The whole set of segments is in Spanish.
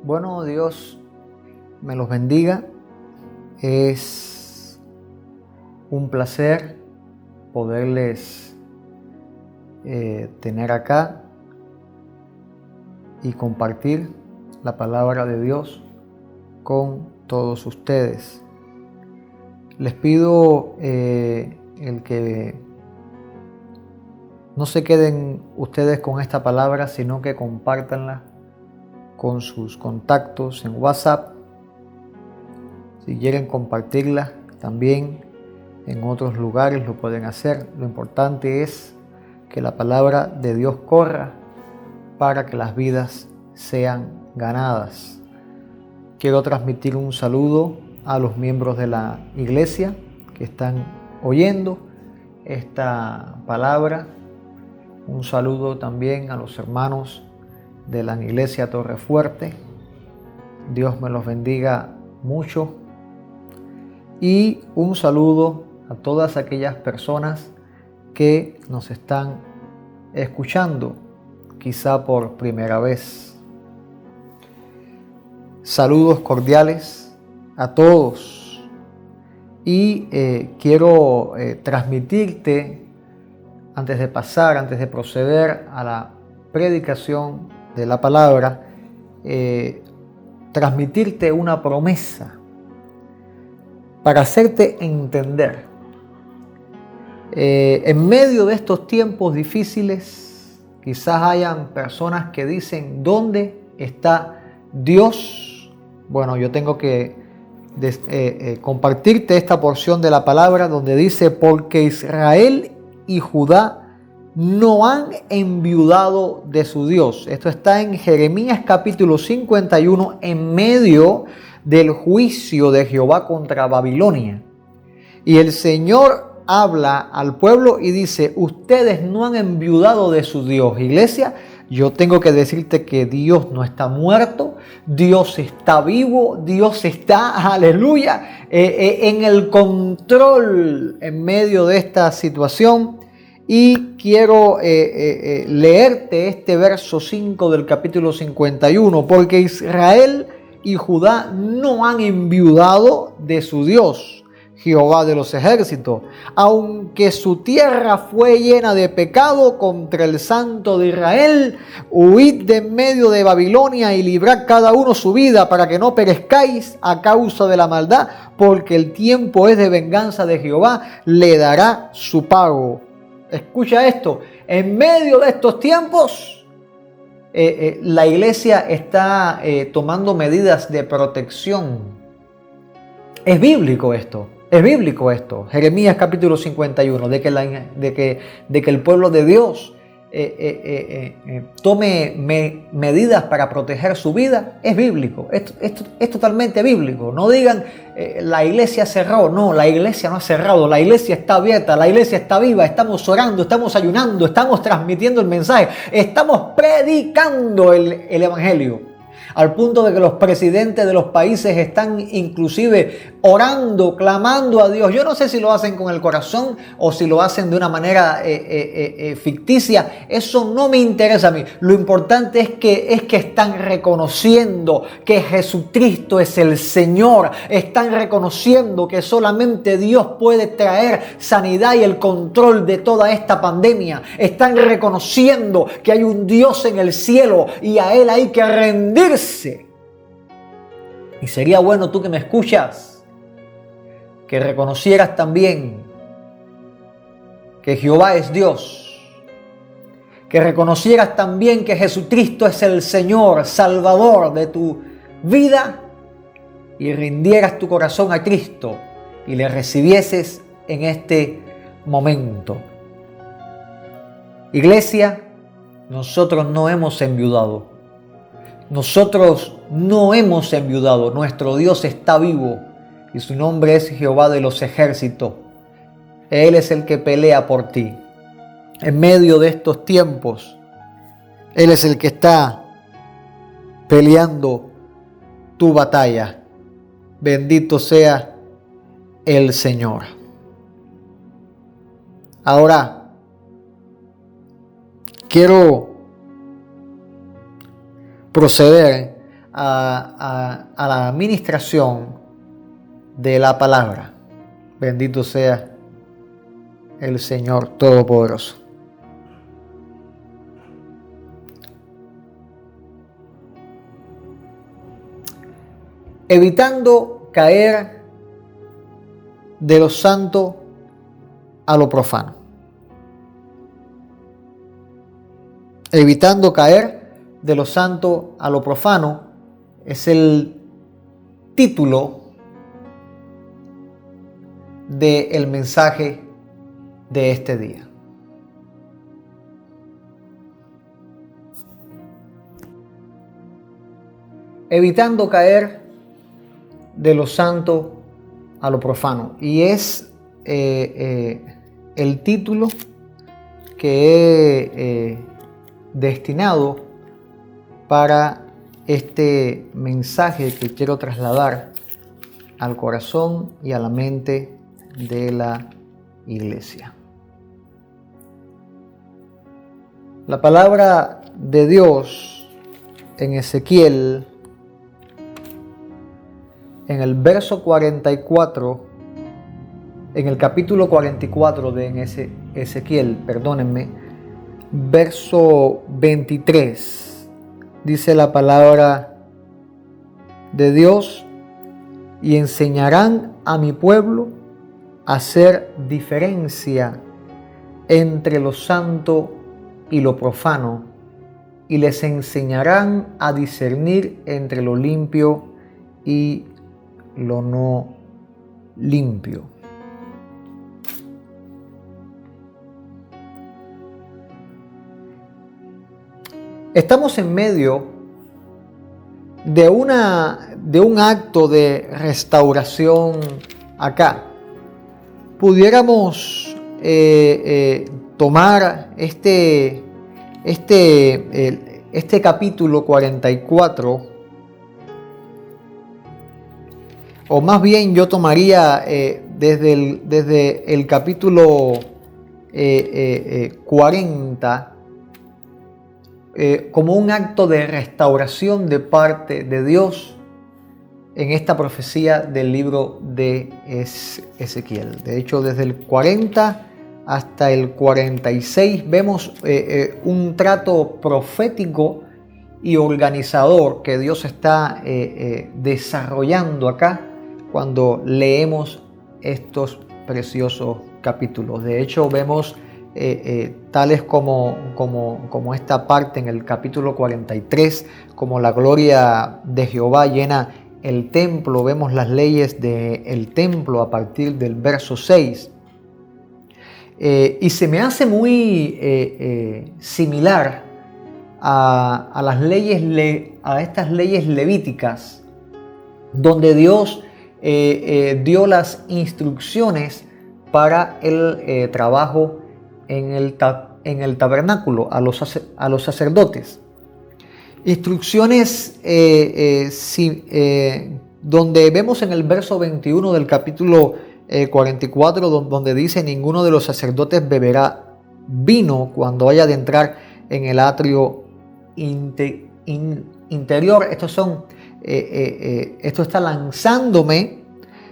Bueno, Dios me los bendiga. Es un placer poderles tener acá y compartir la palabra de Dios con todos ustedes. Les pido el que no se queden ustedes con esta palabra, sino que compártanla con sus contactos en WhatsApp. Si quieren compartirla también en otros lugares lo pueden hacer. Lo importante es que la palabra de Dios corra para que las vidas sean ganadas. Quiero transmitir un saludo a los miembros de la iglesia que están oyendo esta palabra. Un saludo también a los hermanos de la iglesia Torrefuerte. Dios me los bendiga mucho. Y un saludo a todas aquellas personas que nos están escuchando, quizá por primera vez. Saludos cordiales a todos. Y quiero transmitirte, antes de proceder a la predicación de la palabra, transmitirte una promesa para hacerte entender. En medio de estos tiempos difíciles, quizás hayan personas que dicen: ¿dónde está Dios? Bueno, yo tengo que compartirte esta porción de la palabra donde dice: porque Israel y Judá no han enviudado de su Dios. Esto está en Jeremías capítulo 51, en medio del juicio de Jehová contra Babilonia. Y el Señor habla al pueblo y dice: ustedes no han enviudado de su Dios. Iglesia, yo tengo que decirte que Dios no está muerto, Dios está vivo, Dios está, aleluya, en el control en medio de esta situación. Y quiero leerte este verso 5 del capítulo 51. Porque Israel y Judá no han enviudado de su Dios, Jehová de los ejércitos, aunque su tierra fue llena de pecado contra el Santo de Israel. Huid de en medio de Babilonia y librad cada uno su vida, para que no perezcáis a causa de la maldad, porque el tiempo es de venganza de Jehová, le dará su pago. Escucha esto: en medio de estos tiempos, la iglesia está tomando medidas de protección. Es bíblico esto. Es bíblico esto. Jeremías capítulo 51, de que el pueblo de Dios tome medidas para proteger su vida. Es bíblico. Esto es totalmente bíblico. No digan la iglesia cerró. No, la iglesia no ha cerrado. La iglesia está abierta. La iglesia está viva. Estamos orando, estamos ayunando, estamos transmitiendo el mensaje. Estamos predicando el evangelio. Al punto de que los presidentes de los países están inclusive orando, clamando a Dios. Yo no sé si lo hacen con el corazón o si lo hacen de una manera ficticia. Eso no me interesa a mí. Lo importante es que están reconociendo que Jesucristo es el Señor. Están reconociendo que solamente Dios puede traer sanidad y el control de toda esta pandemia. Están reconociendo que hay un Dios en el cielo y a Él hay que rendirse. Y sería bueno, tú que me escuchas, que reconocieras también que Jehová es Dios, que reconocieras también que Jesucristo es el Señor, Salvador de tu vida, y rindieras tu corazón a Cristo y le recibieses en este momento. Iglesia, nosotros no hemos enviudado. Nosotros no hemos enviudado. Nuestro Dios está vivo y su nombre es Jehová de los ejércitos. Él es el que pelea por ti. En medio de estos tiempos, Él es el que está peleando tu batalla. Bendito sea el Señor. Ahora, quiero proceder a la administración de la palabra. Bendito sea el Señor Todopoderoso. Evitando caer de lo santo a lo profano. Evitando caer de lo santo a lo profano es el título del mensaje de este día. Evitando caer de lo santo a lo profano. Y es el título que he destinado para este mensaje que quiero trasladar al corazón y a la mente de la iglesia. La palabra de Dios en Ezequiel, en el verso 44, en el capítulo 44 de Ezequiel, verso 23, dice la palabra de Dios: y enseñarán a mi pueblo a hacer diferencia entre lo santo y lo profano, y les enseñarán a discernir entre lo limpio y lo no limpio. Estamos en medio de un acto de restauración acá. Pudiéramos tomar este capítulo 44, o más bien yo tomaría desde el capítulo 40 como un acto de restauración de parte de Dios en esta profecía del libro de Ezequiel. De hecho, desde el 40 hasta el 46 vemos un trato profético y organizador que Dios está desarrollando acá cuando leemos estos preciosos capítulos. De hecho, vemos tales como esta parte en el capítulo 43, como la gloria de Jehová llena el templo. Vemos las leyes del templo a partir del verso 6. Y se me hace muy similar a estas leyes levíticas, donde Dios dio las instrucciones para el trabajo en el tabernáculo a los sacerdotes. Instrucciones donde vemos en el verso 21 del capítulo 44, donde dice: ninguno de los sacerdotes beberá vino cuando vaya a entrar en el atrio interior. Esto está lanzándome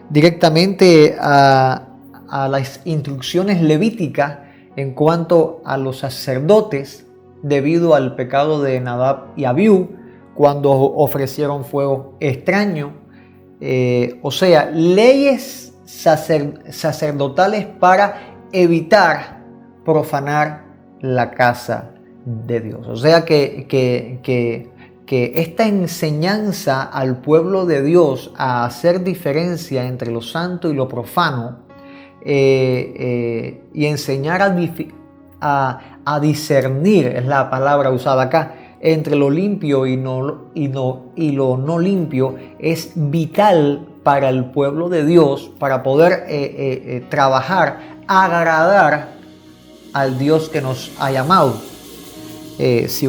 directamente a las instrucciones levíticas en cuanto a los sacerdotes, debido al pecado de Nadab y Abiú cuando ofrecieron fuego extraño. O sea, leyes sacerdotales para evitar profanar la casa de Dios. O sea que esta enseñanza al pueblo de Dios a hacer diferencia entre lo santo y lo profano, y enseñar a discernir, es la palabra usada acá, entre lo limpio y lo no limpio, es vital para el pueblo de Dios para poder trabajar, agradar al Dios que nos ha llamado. Si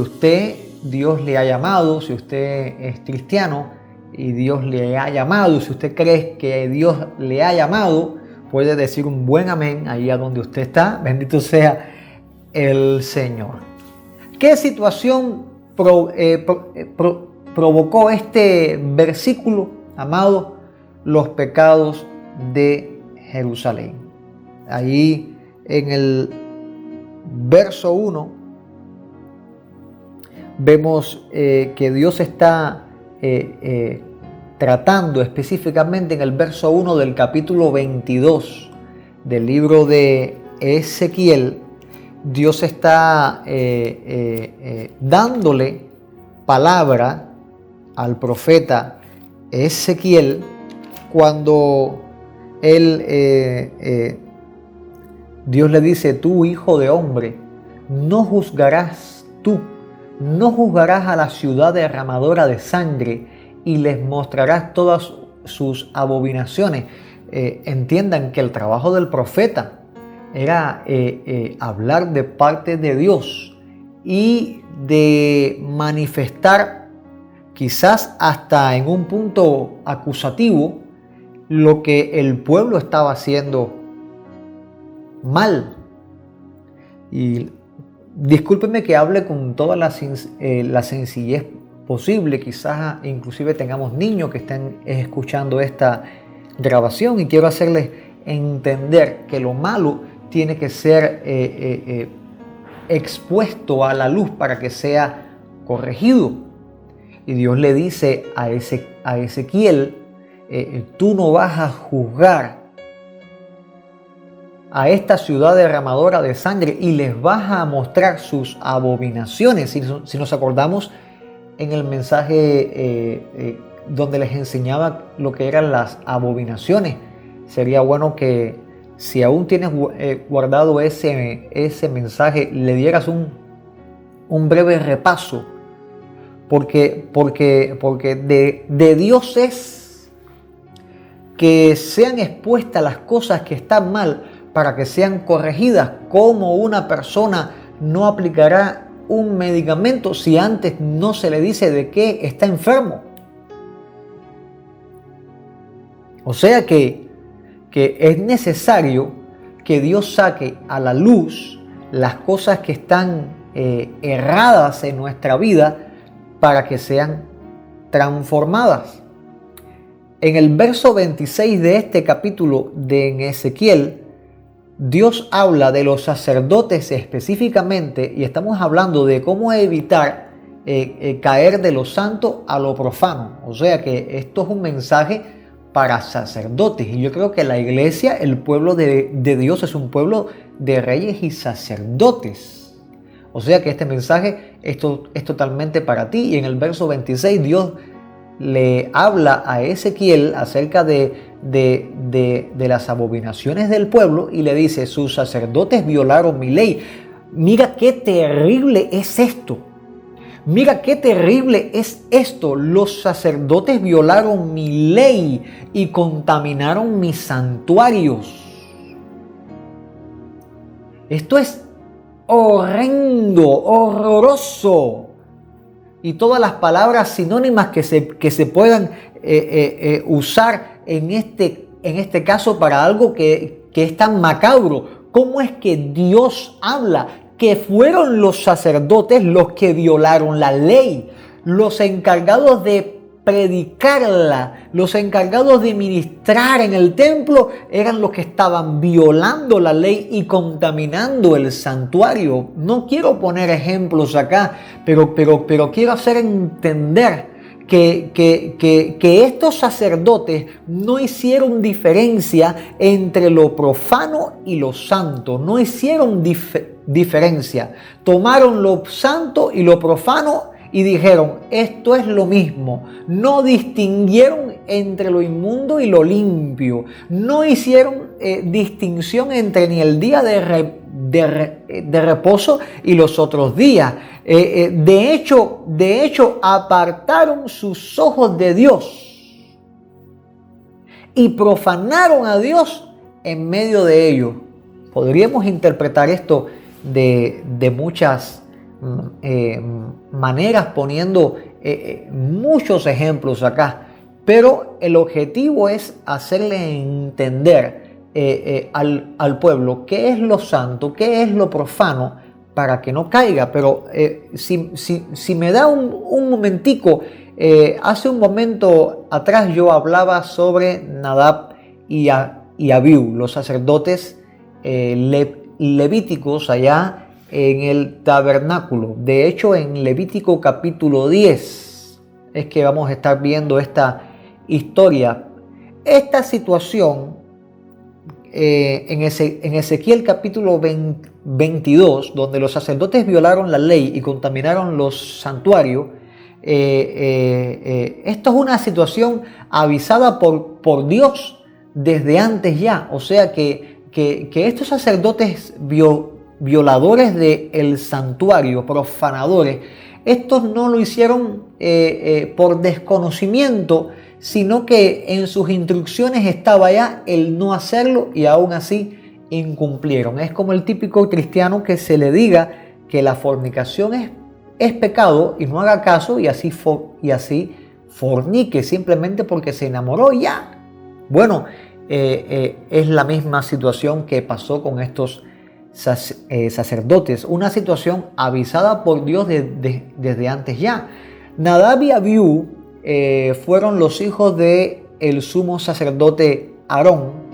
Dios le ha llamado, si usted es cristiano y Dios le ha llamado, si usted cree que Dios le ha llamado, puede decir un buen amén ahí a donde usted está. Bendito sea el Señor. ¿Qué situación provocó este versículo, amado, los pecados de Jerusalén. Ahí en el verso 1 vemos que Dios está tratando específicamente en el verso 1 del capítulo 22 del libro de Ezequiel. Dios está dándole palabra al profeta Ezequiel cuando Dios le dice: tú, hijo de hombre, no juzgarás a la ciudad derramadora de sangre y les mostrarás todas sus abominaciones. Entiendan que el trabajo del profeta era hablar de parte de Dios y de manifestar, quizás hasta en un punto acusativo, lo que el pueblo estaba haciendo mal. Y discúlpenme que hable con toda la sencillez posible. Quizás inclusive tengamos niños que estén escuchando esta grabación, y quiero hacerles entender que lo malo tiene que ser expuesto a la luz para que sea corregido. Y Dios le dice a Ezequiel: tú no vas a juzgar a esta ciudad derramadora de sangre y les vas a mostrar sus abominaciones. Si nos acordamos en el mensaje donde les enseñaba lo que eran las abominaciones, sería bueno que, si aún tienes guardado ese mensaje, le dieras un breve repaso, porque de Dios es que sean expuestas las cosas que están mal para que sean corregidas. Como una persona no aplicará un medicamento si antes no se le dice de qué está enfermo. O sea que es necesario que Dios saque a la luz las cosas que están erradas en nuestra vida para que sean transformadas. En el verso 26 de este capítulo de Ezequiel, Dios habla de los sacerdotes específicamente, y estamos hablando de cómo evitar caer de lo santo a lo profano. O sea que esto es un mensaje para sacerdotes, y yo creo que la iglesia, el pueblo de Dios, es un pueblo de reyes y sacerdotes. O sea que este mensaje es totalmente para ti. Y en el verso 26 Dios le habla a Ezequiel acerca de las abominaciones del pueblo y le dice: sus sacerdotes violaron mi ley. Mira qué terrible es esto. Mira qué terrible es esto. Los sacerdotes violaron mi ley y contaminaron mis santuarios. Esto es horrendo, horroroso. Y todas las palabras sinónimas que se puedan usar en este caso para algo que es tan macabro. ¿Cómo es que Dios habla que fueron los sacerdotes los que violaron la ley? Los encargados de predicarla, los encargados de ministrar en el templo, eran los que estaban violando la ley y contaminando el santuario. No quiero poner ejemplos acá, pero quiero hacer entender que estos sacerdotes no hicieron diferencia entre lo profano y lo santo. No hicieron diferencia. Tomaron lo santo y lo profano y dijeron: esto es lo mismo. No distinguieron entre lo inmundo y lo limpio. No hicieron distinción entre ni el día de reposo y los otros días. De hecho, apartaron sus ojos de Dios y profanaron a Dios en medio de ellos. Podríamos interpretar esto de muchas maneras, poniendo muchos ejemplos acá, pero el objetivo es hacerle entender al pueblo qué es lo santo, qué es lo profano, para que no caiga. Pero si me da un momentico, Hace un momento atrás yo hablaba sobre Nadab y Abiú, los sacerdotes levíticos allá en el tabernáculo. De hecho, en Levítico capítulo 10 es que vamos a estar viendo esta historia. Esta situación en Ezequiel capítulo 22, donde los sacerdotes violaron la ley y contaminaron los santuarios, esto es una situación avisada por Dios desde antes ya. O sea que estos sacerdotes violadores del santuario, profanadores, estos no lo hicieron por desconocimiento, sino que en sus instrucciones estaba ya el no hacerlo y aún así incumplieron. Es como el típico cristiano que se le diga que la fornicación es pecado y no haga caso y así fornique simplemente porque se enamoró y ya. Bueno, es la misma situación que pasó con estos sacerdotes, una situación avisada por Dios desde antes ya. Nadab y Abiú fueron los hijos del sumo sacerdote Aarón,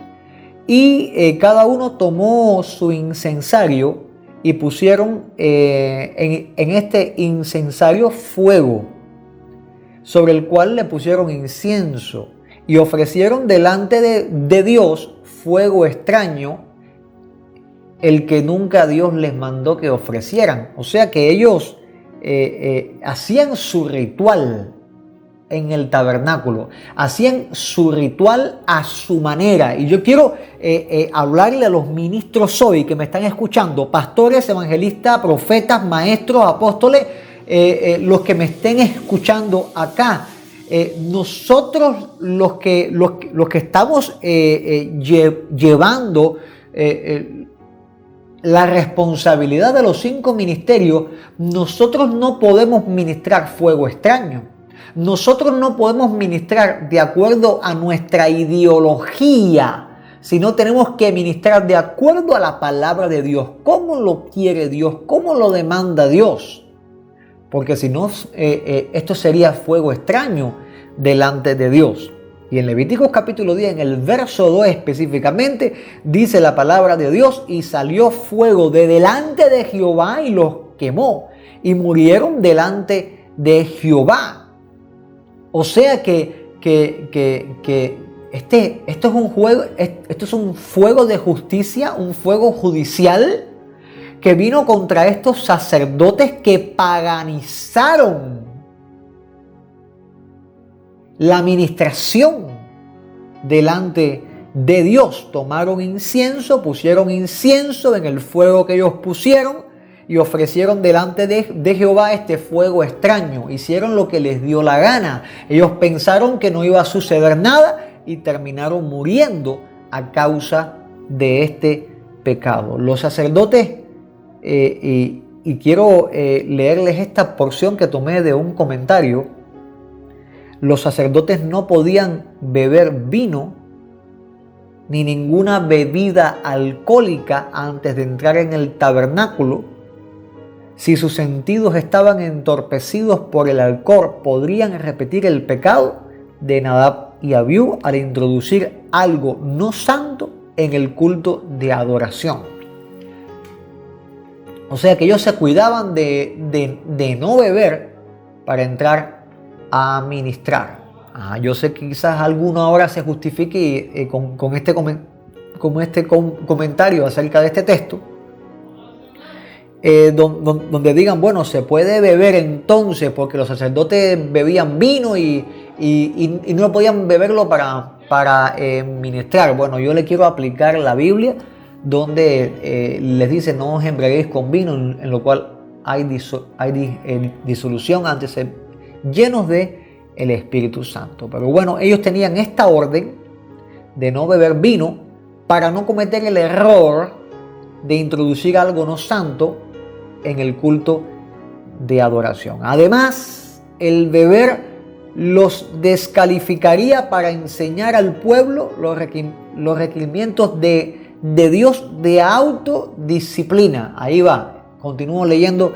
y cada uno tomó su incensario y pusieron en este incensario fuego, sobre el cual le pusieron incienso y ofrecieron delante de Dios fuego extraño, el que nunca Dios les mandó que ofrecieran. O sea que ellos hacían su ritual en el tabernáculo, hacían su ritual a su manera. Y yo quiero hablarle a los ministros hoy que me están escuchando, pastores, evangelistas, profetas, maestros, apóstoles, los que me estén escuchando acá. Nosotros los que estamos llevando la responsabilidad de los 5 ministerios, nosotros no podemos ministrar fuego extraño. Nosotros no podemos ministrar de acuerdo a nuestra ideología, sino tenemos que ministrar de acuerdo a la palabra de Dios. ¿Cómo lo quiere Dios? ¿Cómo lo demanda Dios? Porque si no, esto sería fuego extraño delante de Dios. Y en Levíticos capítulo 10, en el verso 2 específicamente, dice la palabra de Dios: y salió fuego de delante de Jehová y los quemó, y murieron delante de Jehová. O sea que esto es un fuego de justicia, un fuego judicial que vino contra estos sacerdotes que paganizaron la administración delante de Dios. Tomaron incienso, pusieron incienso en el fuego que ellos pusieron y ofrecieron delante de Jehová este fuego extraño. Hicieron lo que les dio la gana. Ellos pensaron que no iba a suceder nada y terminaron muriendo a causa de este pecado. Los sacerdotes, y quiero leerles esta porción que tomé de un comentario. Los sacerdotes no podían beber vino ni ninguna bebida alcohólica antes de entrar en el tabernáculo. Si sus sentidos estaban entorpecidos por el alcohol, podrían repetir el pecado de Nadab y Abiú al introducir algo no santo en el culto de adoración. O sea que ellos se cuidaban de no beber para entrar a ministrar. Yo sé que quizás alguno ahora se justifique con este comentario acerca de este texto, donde digan, bueno, se puede beber entonces porque los sacerdotes bebían vino y no podían beberlo para ministrar. Bueno, yo le quiero aplicar la Biblia, donde les dice: no os embriaguéis con vino, en lo cual hay disolución, antes de ser llenos de el Espíritu Santo. Pero bueno, ellos tenían esta orden de no beber vino para no cometer el error de introducir algo no santo en el culto de adoración. Además, el beber los descalificaría para enseñar al pueblo los requerimientos de Dios de autodisciplina. Ahí va, continúo leyendo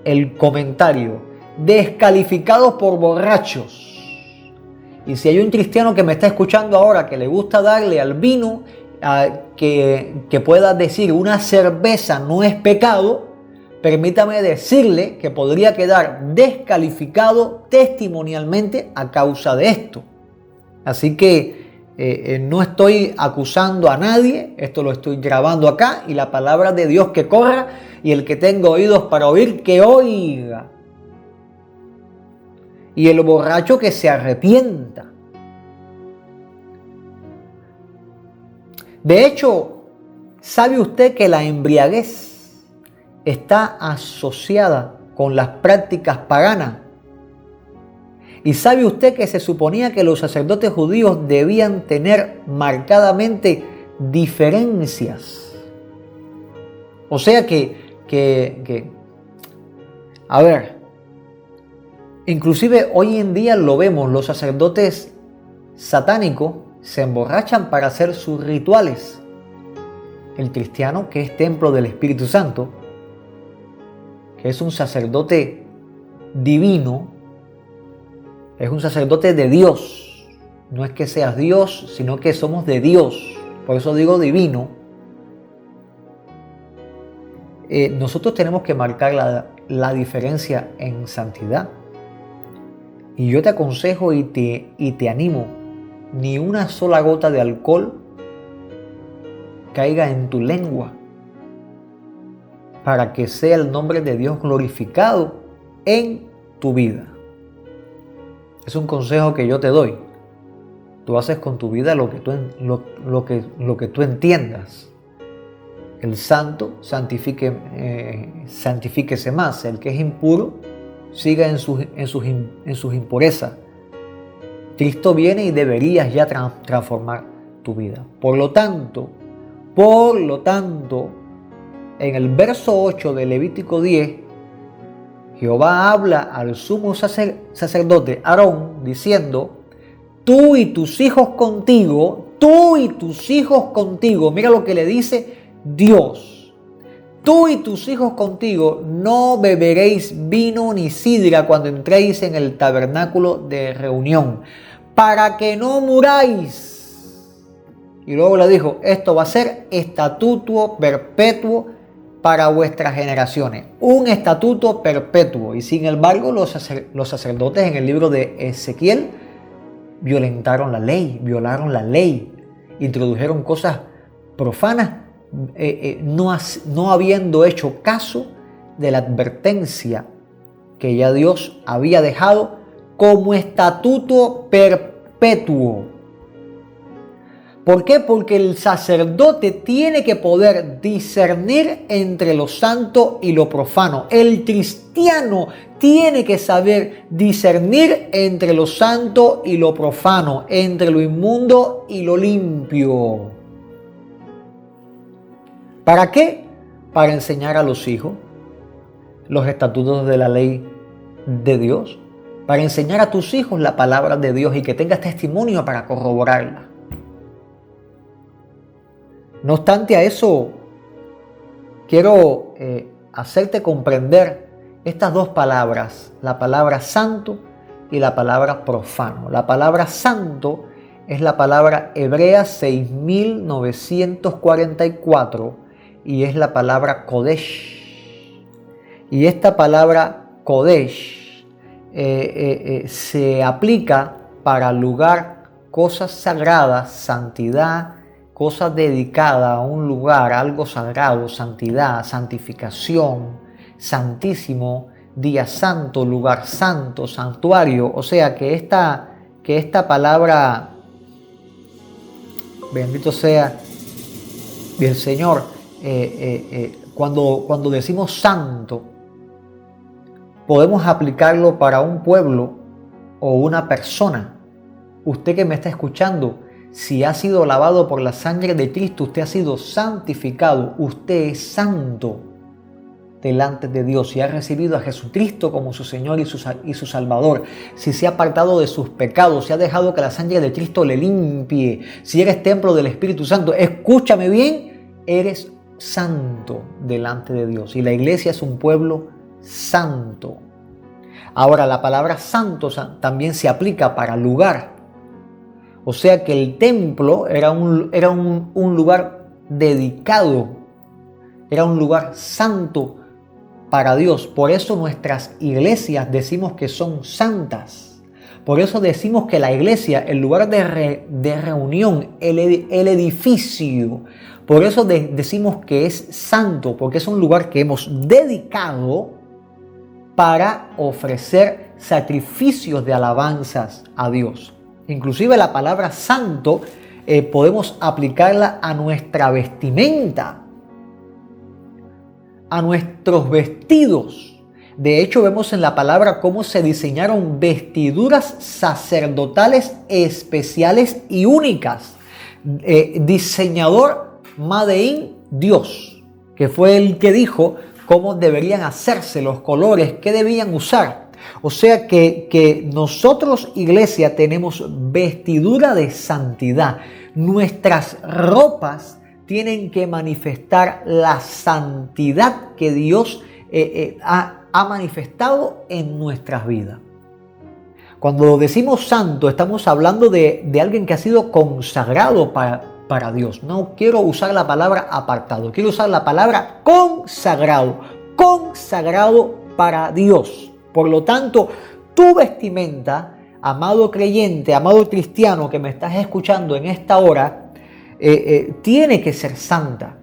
el comentario. descalificados por borrachos. Y si hay un cristiano que me está escuchando ahora que le gusta darle al vino, que pueda decir una cerveza no es pecado, permítame decirle que podría quedar descalificado testimonialmente a causa de esto. Así que no estoy acusando a nadie, esto lo estoy grabando acá y la palabra de Dios que corra, y el que tenga oídos para oír, que oiga. Y el borracho que se arrepienta. De hecho, ¿sabe usted que la embriaguez está asociada con las prácticas paganas? ¿Y sabe usted que se suponía que los sacerdotes judíos debían tener marcadamente diferencias? O sea a ver, inclusive hoy en día lo vemos, los sacerdotes satánicos se emborrachan para hacer sus rituales. El cristiano, que es templo del Espíritu Santo, que es un sacerdote divino, es un sacerdote de Dios. No es que seas Dios, sino que somos de Dios. Por eso digo divino. Nosotros tenemos que marcar la diferencia en santidad. Y yo te aconsejo y te animo, ni una sola gota de alcohol caiga en tu lengua, para que sea el nombre de Dios glorificado en tu vida. Es un consejo que yo te doy. Tú haces con tu vida lo que tú entiendas. El santo santifíquese más. El que es impuro siga en sus impurezas. Cristo viene y deberías ya transformar tu vida. Por lo tanto, en el verso 8 de Levítico 10, Jehová habla al sumo sacerdote Aarón diciendo: tú y tus hijos contigo, mira lo que le dice Dios. Tú y tus hijos contigo no beberéis vino ni sidra cuando entréis en el tabernáculo de reunión, para que no muráis. Y luego le dijo: esto va a ser estatuto perpetuo para vuestras generaciones. Un estatuto perpetuo. Y sin embargo, los sacerdotes en el libro de Ezequiel violaron la ley, introdujeron cosas profanas, no habiendo hecho caso de la advertencia que ya Dios había dejado como estatuto perpetuo. ¿Por qué? Porque el sacerdote tiene que poder discernir entre lo santo y lo profano. El cristiano tiene que saber discernir entre lo santo y lo profano, entre lo inmundo y lo limpio. ¿Para qué? Para enseñar a los hijos los estatutos de la ley de Dios, para enseñar a tus hijos la palabra de Dios y que tengas testimonio para corroborarla. No obstante a eso, quiero hacerte comprender estas dos palabras, la palabra santo y la palabra profano. La palabra santo es la palabra hebrea 6944 y es la palabra Kodesh. Y esta palabra Kodesh se aplica para lugar, cosas sagradas, santidad, cosas dedicadas a un lugar, algo sagrado, santidad, santificación, santísimo, día santo, lugar santo, santuario. O sea que esta palabra, bendito sea el Señor, cuando decimos santo, podemos aplicarlo para un pueblo o una persona. Usted que me está escuchando, si ha sido lavado por la sangre de Cristo, usted ha sido santificado, usted es santo delante de Dios. Si ha recibido a Jesucristo como su Señor y su Salvador, si se ha apartado de sus pecados, si ha dejado que la sangre de Cristo le limpie, si eres templo del Espíritu Santo, escúchame bien, eres santo delante de Dios. Y la iglesia es un pueblo santo. Ahora, la palabra santo también se aplica para lugar. O sea que el templo era un lugar dedicado, era un lugar santo para Dios. Por eso nuestras iglesias decimos que son santas. Por eso decimos que la iglesia, el lugar de reunión, el edificio, por eso decimos que es santo, porque es un lugar que hemos dedicado para ofrecer sacrificios de alabanzas a Dios. Inclusive la palabra santo podemos aplicarla a nuestra vestimenta, a nuestros vestidos. De hecho, vemos en la palabra cómo se diseñaron vestiduras sacerdotales especiales y únicas. Diseñador Made in Dios, que fue el que dijo cómo deberían hacerse los colores, qué debían usar. O sea que nosotros, iglesia, tenemos vestidura de santidad. Nuestras ropas tienen que manifestar la santidad que Dios ha manifestado en nuestras vidas. Cuando decimos santo, estamos hablando de alguien que ha sido consagrado para Dios. No quiero usar la palabra apartado, quiero usar la palabra consagrado para Dios. Por lo tanto, tu vestimenta, amado creyente, amado cristiano que me estás escuchando en esta hora, tiene que ser santa.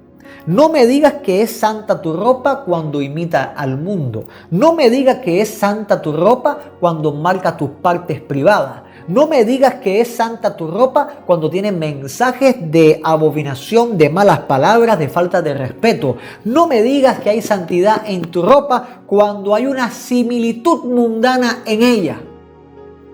No me digas que es santa tu ropa cuando imita al mundo. No me digas que es santa tu ropa cuando marca tus partes privadas. No me digas que es santa tu ropa cuando tiene mensajes de abominación, de malas palabras, de falta de respeto. No me digas que hay santidad en tu ropa cuando hay una similitud mundana en ella.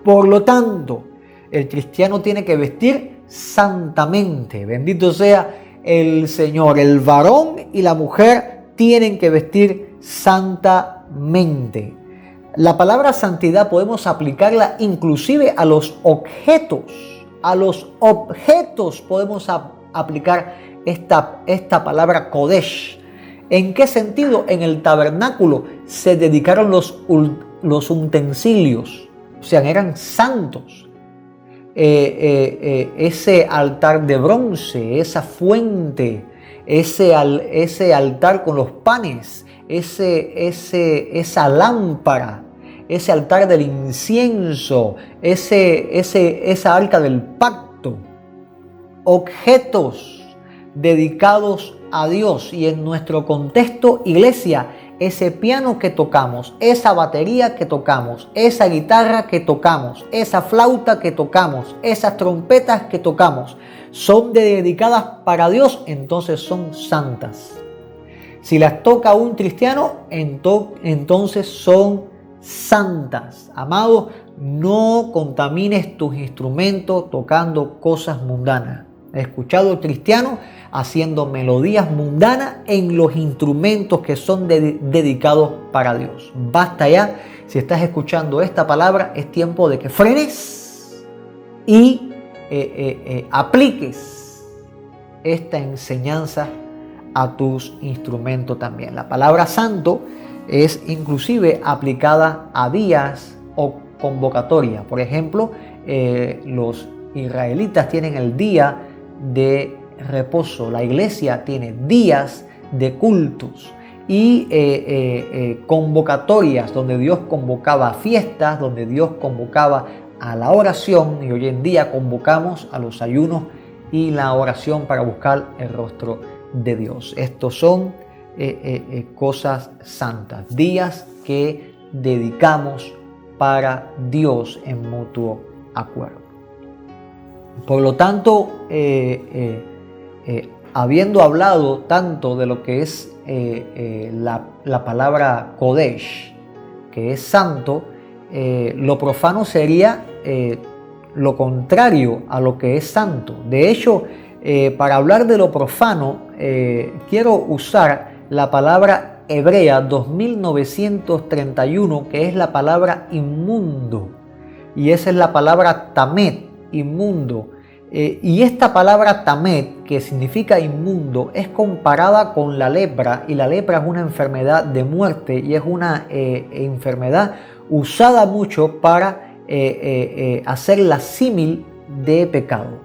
Por lo tanto, el cristiano tiene que vestir santamente. Bendito sea el Señor. El varón y la mujer tienen que vestir santamente. La palabra santidad podemos aplicarla inclusive a los objetos. A los objetos podemos aplicar esta palabra Kodesh. ¿En qué sentido? En el tabernáculo se dedicaron los utensilios. O sea, eran santos. Ese altar de bronce, esa fuente, ese altar con los panes, esa lámpara, ese altar del incienso, esa arca del pacto, objetos dedicados a Dios. Y en nuestro contexto, iglesia, ese piano que tocamos, esa batería que tocamos, esa guitarra que tocamos, esa flauta que tocamos, esas trompetas que tocamos, son dedicadas para Dios, entonces son santas. Si las toca un cristiano, entonces son santas. Amado, no contamines tus instrumentos tocando cosas mundanas. He escuchado cristianos haciendo melodías mundanas en los instrumentos que son dedicados para Dios. Basta ya. Si estás escuchando esta palabra, es tiempo de que frenes y apliques esta enseñanza a tus instrumentos también. La palabra santo es inclusive aplicada a días o convocatoria. Por ejemplo, los israelitas tienen el día de reposo. La iglesia tiene días de cultos y convocatorias donde Dios convocaba fiestas, donde Dios convocaba a la oración, y hoy en día convocamos a los ayunos y la oración para buscar el rostro de Dios. Estos son cosas santas, días que dedicamos para Dios en mutuo acuerdo. Por lo tanto, habiendo hablado tanto de lo que es la palabra Kodesh, que es santo, lo profano sería lo contrario a lo que es santo. De hecho, para hablar de lo profano, quiero usar la palabra hebrea 2931, que es la palabra inmundo, y esa es la palabra tamet, inmundo. Y esta palabra tamet, que significa inmundo, es comparada con la lepra, y la lepra es una enfermedad de muerte, y es una enfermedad usada mucho para hacer la símil de pecado.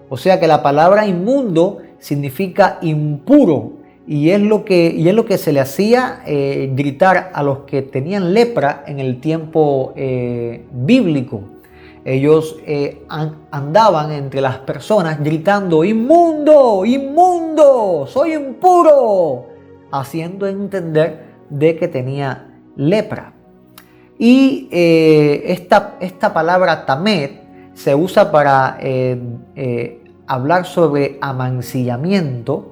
O sea que la palabra inmundo significa impuro, y es lo que se le hacía gritar a los que tenían lepra en el tiempo bíblico. Ellos andaban entre las personas gritando: inmundo, inmundo, soy impuro, haciendo entender de que tenía lepra. Y esta palabra tamet se usa para hablar sobre amancillamiento,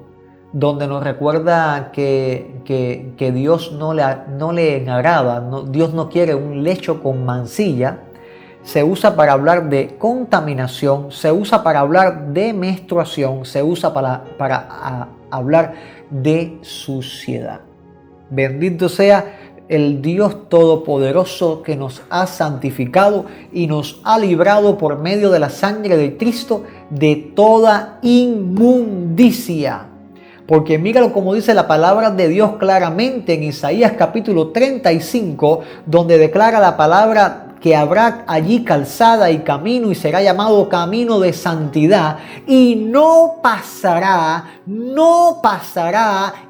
donde nos recuerda que Dios no le agrada, Dios no quiere un lecho con mancilla. Se usa para hablar de contaminación, se usa para hablar de menstruación, se usa para hablar de suciedad. Bendito sea el Dios Todopoderoso que nos ha santificado y nos ha librado por medio de la sangre de Cristo de toda inmundicia. Porque míralo como dice la palabra de Dios claramente en Isaías capítulo 35, donde declara la palabra que habrá allí calzada y camino, y será llamado camino de santidad, y no pasará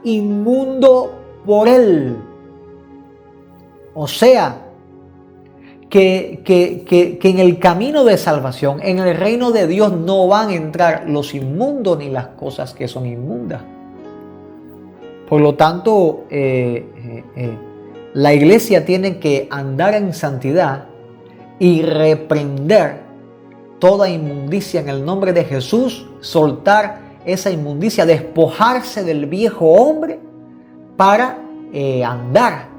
inmundo por él. O sea, que en el camino de salvación, en el reino de Dios, no van a entrar los inmundos ni las cosas que son inmundas. Por lo tanto, la iglesia tiene que andar en santidad y reprender toda inmundicia en el nombre de Jesús, soltar esa inmundicia, despojarse del viejo hombre para andar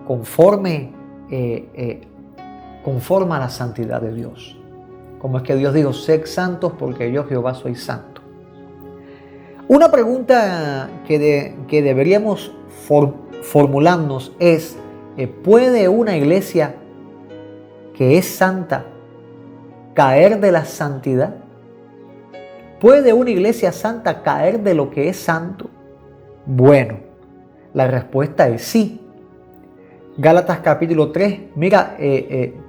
conforme a la santidad de Dios. Como es que Dios dijo: sed santos porque yo Jehová soy santo. Una pregunta que deberíamos formularnos es: ¿puede una iglesia que es santa caer de la santidad? ¿Puede una iglesia santa caer de lo que es santo? Bueno, la respuesta es sí. Gálatas capítulo 3, mira,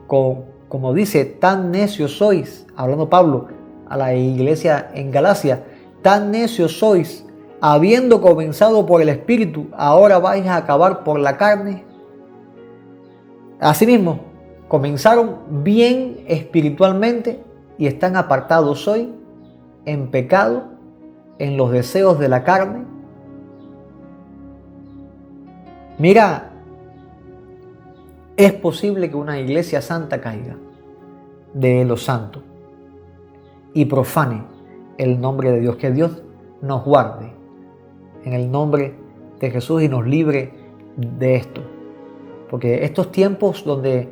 como dice: tan necios sois, hablando Pablo a la iglesia en Galacia, tan necios sois, habiendo comenzado por el Espíritu, ahora vais a acabar por la carne. Asimismo, comenzaron bien espiritualmente y están apartados hoy en pecado, en los deseos de la carne. Mira, es posible que una iglesia santa caiga de lo santo y profane el nombre de Dios. Que Dios nos guarde en el nombre de Jesús y nos libre de esto. Porque estos tiempos donde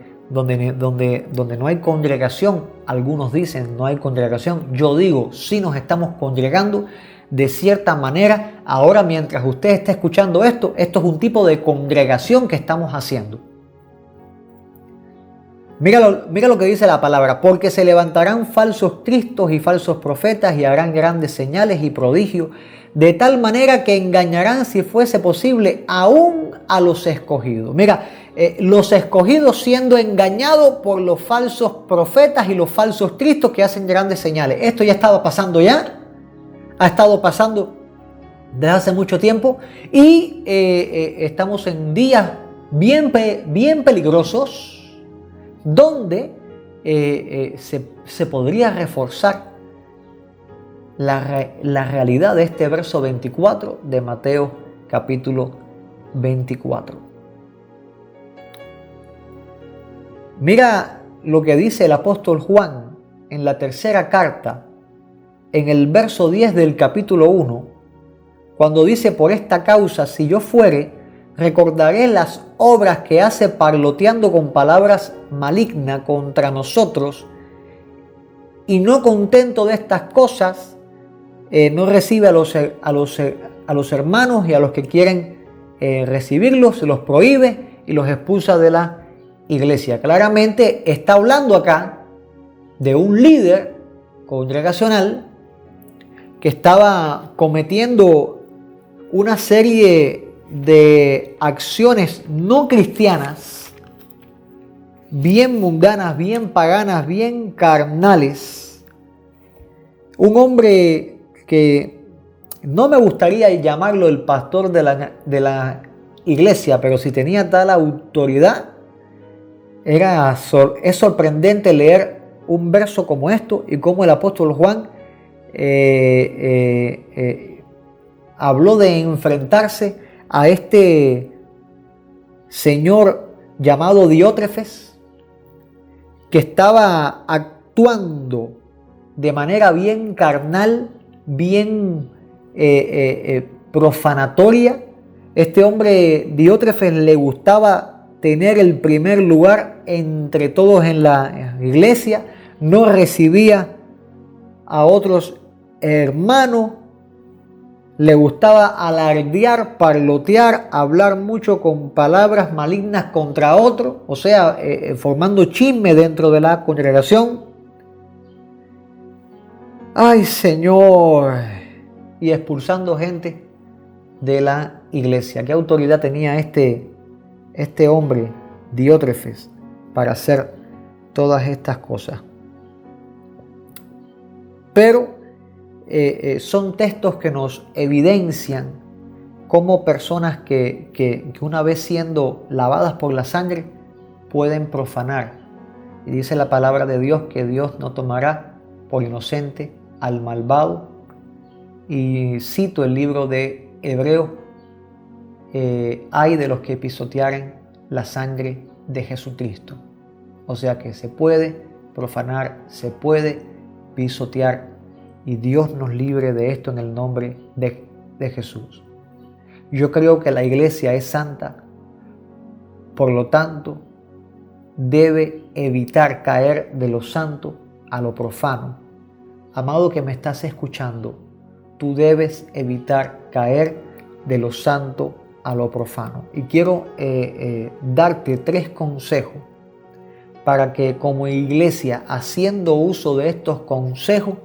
no hay congregación, algunos dicen no hay congregación, yo digo sí nos estamos congregando de cierta manera. Ahora, mientras usted está escuchando esto es un tipo de congregación que estamos haciendo. Mira lo que dice la palabra: porque se levantarán falsos cristos y falsos profetas y harán grandes señales y prodigios, de tal manera que engañarán, si fuese posible, aún a los escogidos. Mira, los escogidos siendo engañados por los falsos profetas y los falsos cristos que hacen grandes señales. Esto ya estaba pasando ha estado pasando desde hace mucho tiempo, y estamos en días bien peligrosos, donde se podría reforzar la realidad de este verso 24 de Mateo capítulo 24. Mira lo que dice el apóstol Juan en la tercera carta, en el verso 10 del capítulo 1, cuando dice: por esta causa, si yo fuere, recordaré las obras que hace parloteando con palabras malignas contra nosotros, y no contento de estas cosas, no recibe a los hermanos, y a los que quieren recibirlos se los prohíbe y los expulsa de la iglesia. Claramente está hablando acá de un líder congregacional que estaba cometiendo una serie de acciones no cristianas bien mundanas, bien paganas, bien carnales. Un hombre que no me gustaría llamarlo el pastor de la iglesia, pero si tenía tal autoridad, es sorprendente leer un verso como esto y cómo el apóstol Juan habló de enfrentarse a este señor llamado Diótrefes, que estaba actuando de manera bien carnal, bien profanatoria. Este hombre Diótrefes le gustaba tener el primer lugar entre todos en la iglesia, no recibía a otros hermanos, le gustaba alardear, parlotear, hablar mucho con palabras malignas contra otro, o sea, formando chisme dentro de la congregación. ¡Ay, Señor! Y expulsando gente de la iglesia. ¿Qué autoridad tenía este hombre, Diótrefes, para hacer todas estas cosas? Pero son textos que nos evidencian cómo personas que una vez siendo lavadas por la sangre pueden profanar. Y dice la palabra de Dios que Dios no tomará por inocente al malvado. Y cito el libro de Hebreos: hay de los que pisotearen la sangre de Jesucristo. O sea que se puede profanar, se puede pisotear, y Dios nos libre de esto en el nombre de Jesús. Yo creo que la iglesia es santa, por lo tanto debe evitar caer de lo santo a lo profano. Amado que me estás escuchando, tú debes evitar caer de lo santo a lo profano. Y quiero darte 3 consejos para que como iglesia, haciendo uso de estos consejos,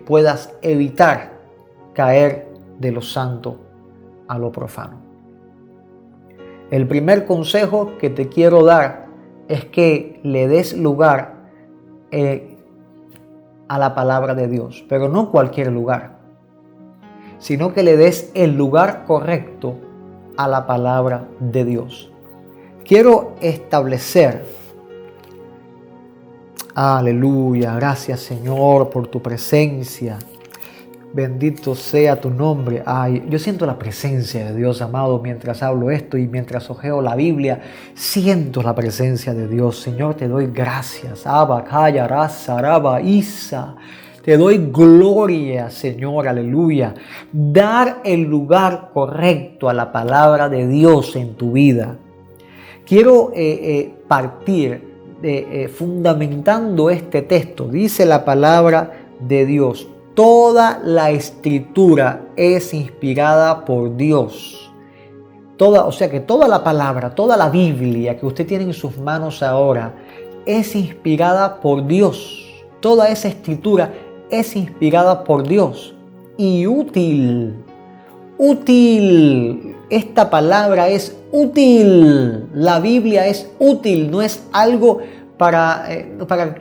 puedas evitar caer de lo santo a lo profano. El primer consejo que te quiero dar es que le des lugar a la palabra de Dios, pero no cualquier lugar, sino que le des el lugar correcto a la palabra de Dios. Quiero establecer, aleluya, gracias Señor por tu presencia, bendito sea tu nombre. Yo siento la presencia de Dios, amado, mientras hablo esto y mientras ojeo la Biblia, siento la presencia de Dios. Señor, te doy gracias. Te doy gloria, Señor, aleluya. Dar el lugar correcto a la palabra de Dios en tu vida. Quiero partir fundamentando este texto. Dice la palabra de Dios: toda la escritura es inspirada por Dios. O sea que toda la palabra, toda la Biblia que usted tiene en sus manos ahora es inspirada por Dios. Toda esa escritura es inspirada por Dios y útil. Útil. Esta palabra es útil. La Biblia es útil. No es algo para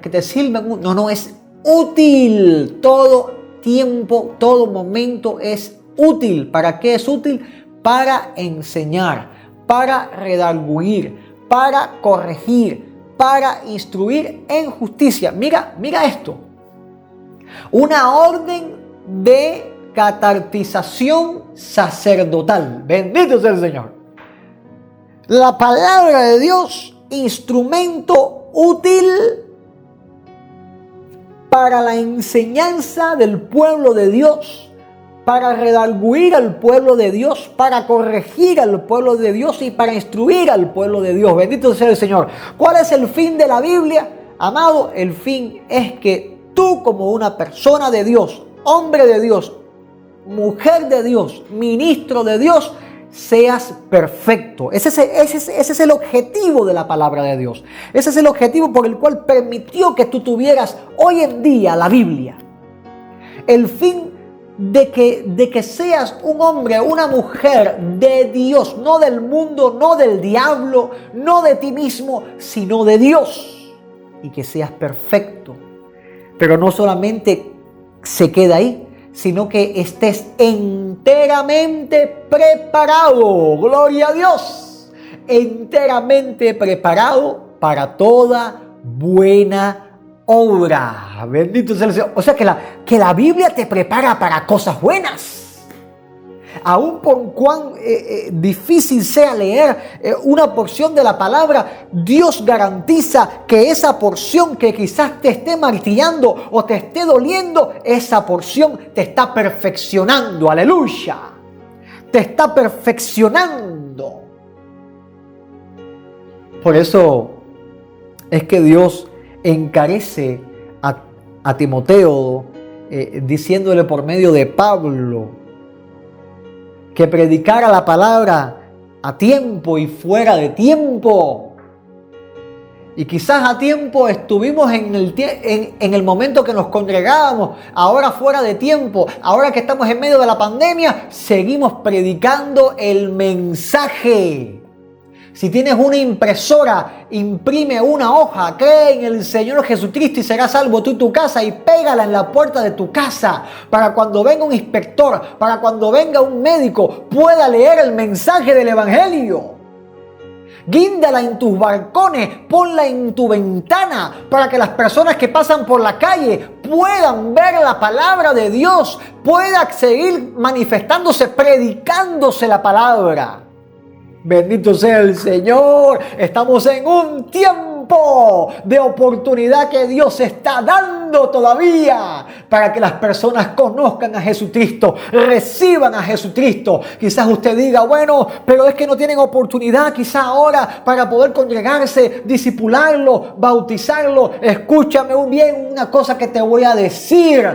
que te sirvan. No, es útil. Todo tiempo, todo momento es útil. ¿Para qué es útil? Para enseñar, para redarguir, para corregir, para instruir en justicia. Mira esto. Una orden de catartización sacerdotal. Bendito sea el Señor. La palabra de Dios, instrumento útil para la enseñanza del pueblo de Dios, para redarguir al pueblo de Dios, para corregir al pueblo de Dios y para instruir al pueblo de Dios. Bendito sea el Señor. ¿Cuál es el fin de la Biblia? Amado, el fin es que tú, como una persona de Dios, hombre de Dios, mujer de Dios, ministro de Dios, seas perfecto. Ese es el objetivo de la palabra de Dios. Ese es el objetivo por el cual permitió que tú tuvieras hoy en día la Biblia. El fin de que seas un hombre, una mujer de Dios, no del mundo, no del diablo, no de ti mismo, sino de Dios. Y que seas perfecto. Pero no solamente se queda ahí, sino que estés enteramente preparado. Gloria a Dios. Enteramente preparado para toda buena obra. Bendito sea el Señor. O sea que la Biblia te prepara para cosas buenas. Aún por cuán difícil sea leer una porción de la palabra, Dios garantiza que esa porción que quizás te esté martillando o te esté doliendo, esa porción te está perfeccionando. Aleluya. Te está perfeccionando. Por eso es que Dios encarece a Timoteo diciéndole por medio de Pablo que predicara la palabra a tiempo y fuera de tiempo. Y quizás a tiempo estuvimos en el momento que nos congregábamos, ahora fuera de tiempo, ahora que estamos en medio de la pandemia, seguimos predicando el mensaje. Si tienes una impresora, imprime una hoja, cree en el Señor Jesucristo y serás salvo tú y tu casa, y pégala en la puerta de tu casa para cuando venga un inspector, para cuando venga un médico, pueda leer el mensaje del Evangelio. Guíndala en tus balcones, ponla en tu ventana para que las personas que pasan por la calle puedan ver la palabra de Dios, pueda seguir manifestándose, predicándose la palabra. Bendito sea el Señor. Estamos en un tiempo de oportunidad que Dios está dando todavía para que las personas conozcan a Jesucristo, reciban a Jesucristo. Quizás usted diga, bueno, pero es que no tienen oportunidad quizás ahora para poder congregarse, discipularlo, bautizarlo. Escúchame bien una cosa que te voy a decir.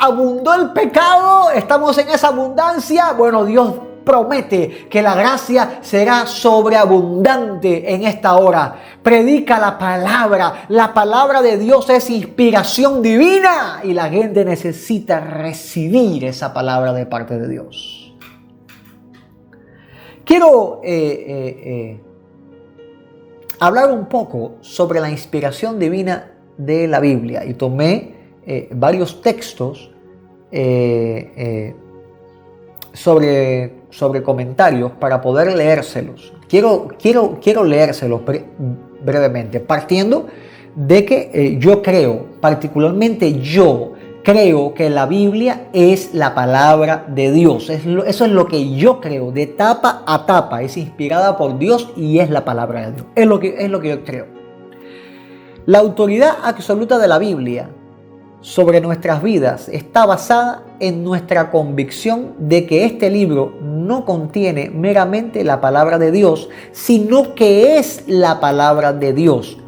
Abundó el pecado, estamos en esa abundancia. Bueno, Dios promete que la gracia será sobreabundante en esta hora. Predica la palabra de Dios es inspiración divina y la gente necesita recibir esa palabra de parte de Dios. Quiero hablar un poco sobre la inspiración divina de la Biblia y tomé varios textos sobre comentarios para poder leérselos. Quiero leérselos brevemente, partiendo de que yo creo, particularmente yo creo que la Biblia es la palabra de Dios. Eso es lo que yo creo, de tapa a tapa. Es inspirada por Dios y es la palabra de Dios. Es lo que yo creo. La autoridad absoluta de la Biblia sobre nuestras vidas está basada en nuestra convicción de que este libro no contiene meramente la palabra de Dios, sino que es la palabra de Dios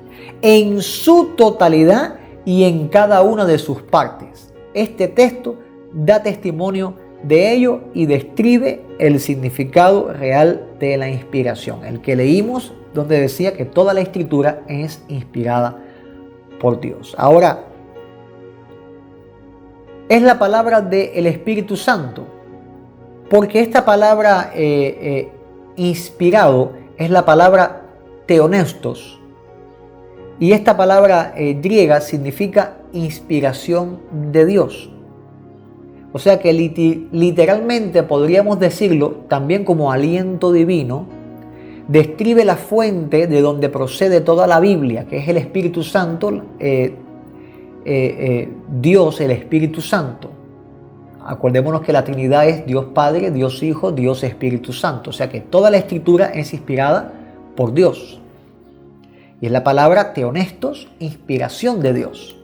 en su totalidad y en cada una de sus partes. Este texto da testimonio de ello y describe el significado real de la inspiración, el que leímos donde decía que toda la escritura es inspirada por Dios. Ahora, es la palabra del Espíritu Santo, porque esta palabra inspirado es la palabra theopneustos, y esta palabra griega significa inspiración de Dios. O sea que literalmente podríamos decirlo también como aliento divino. Describe la fuente de donde procede toda la Biblia, que es el Espíritu Santo, Dios, el Espíritu Santo. Acordémonos que la Trinidad es Dios Padre, Dios Hijo, Dios Espíritu Santo. O sea que toda la Escritura es inspirada por Dios. Y es la palabra theopneustos, inspiración de Dios.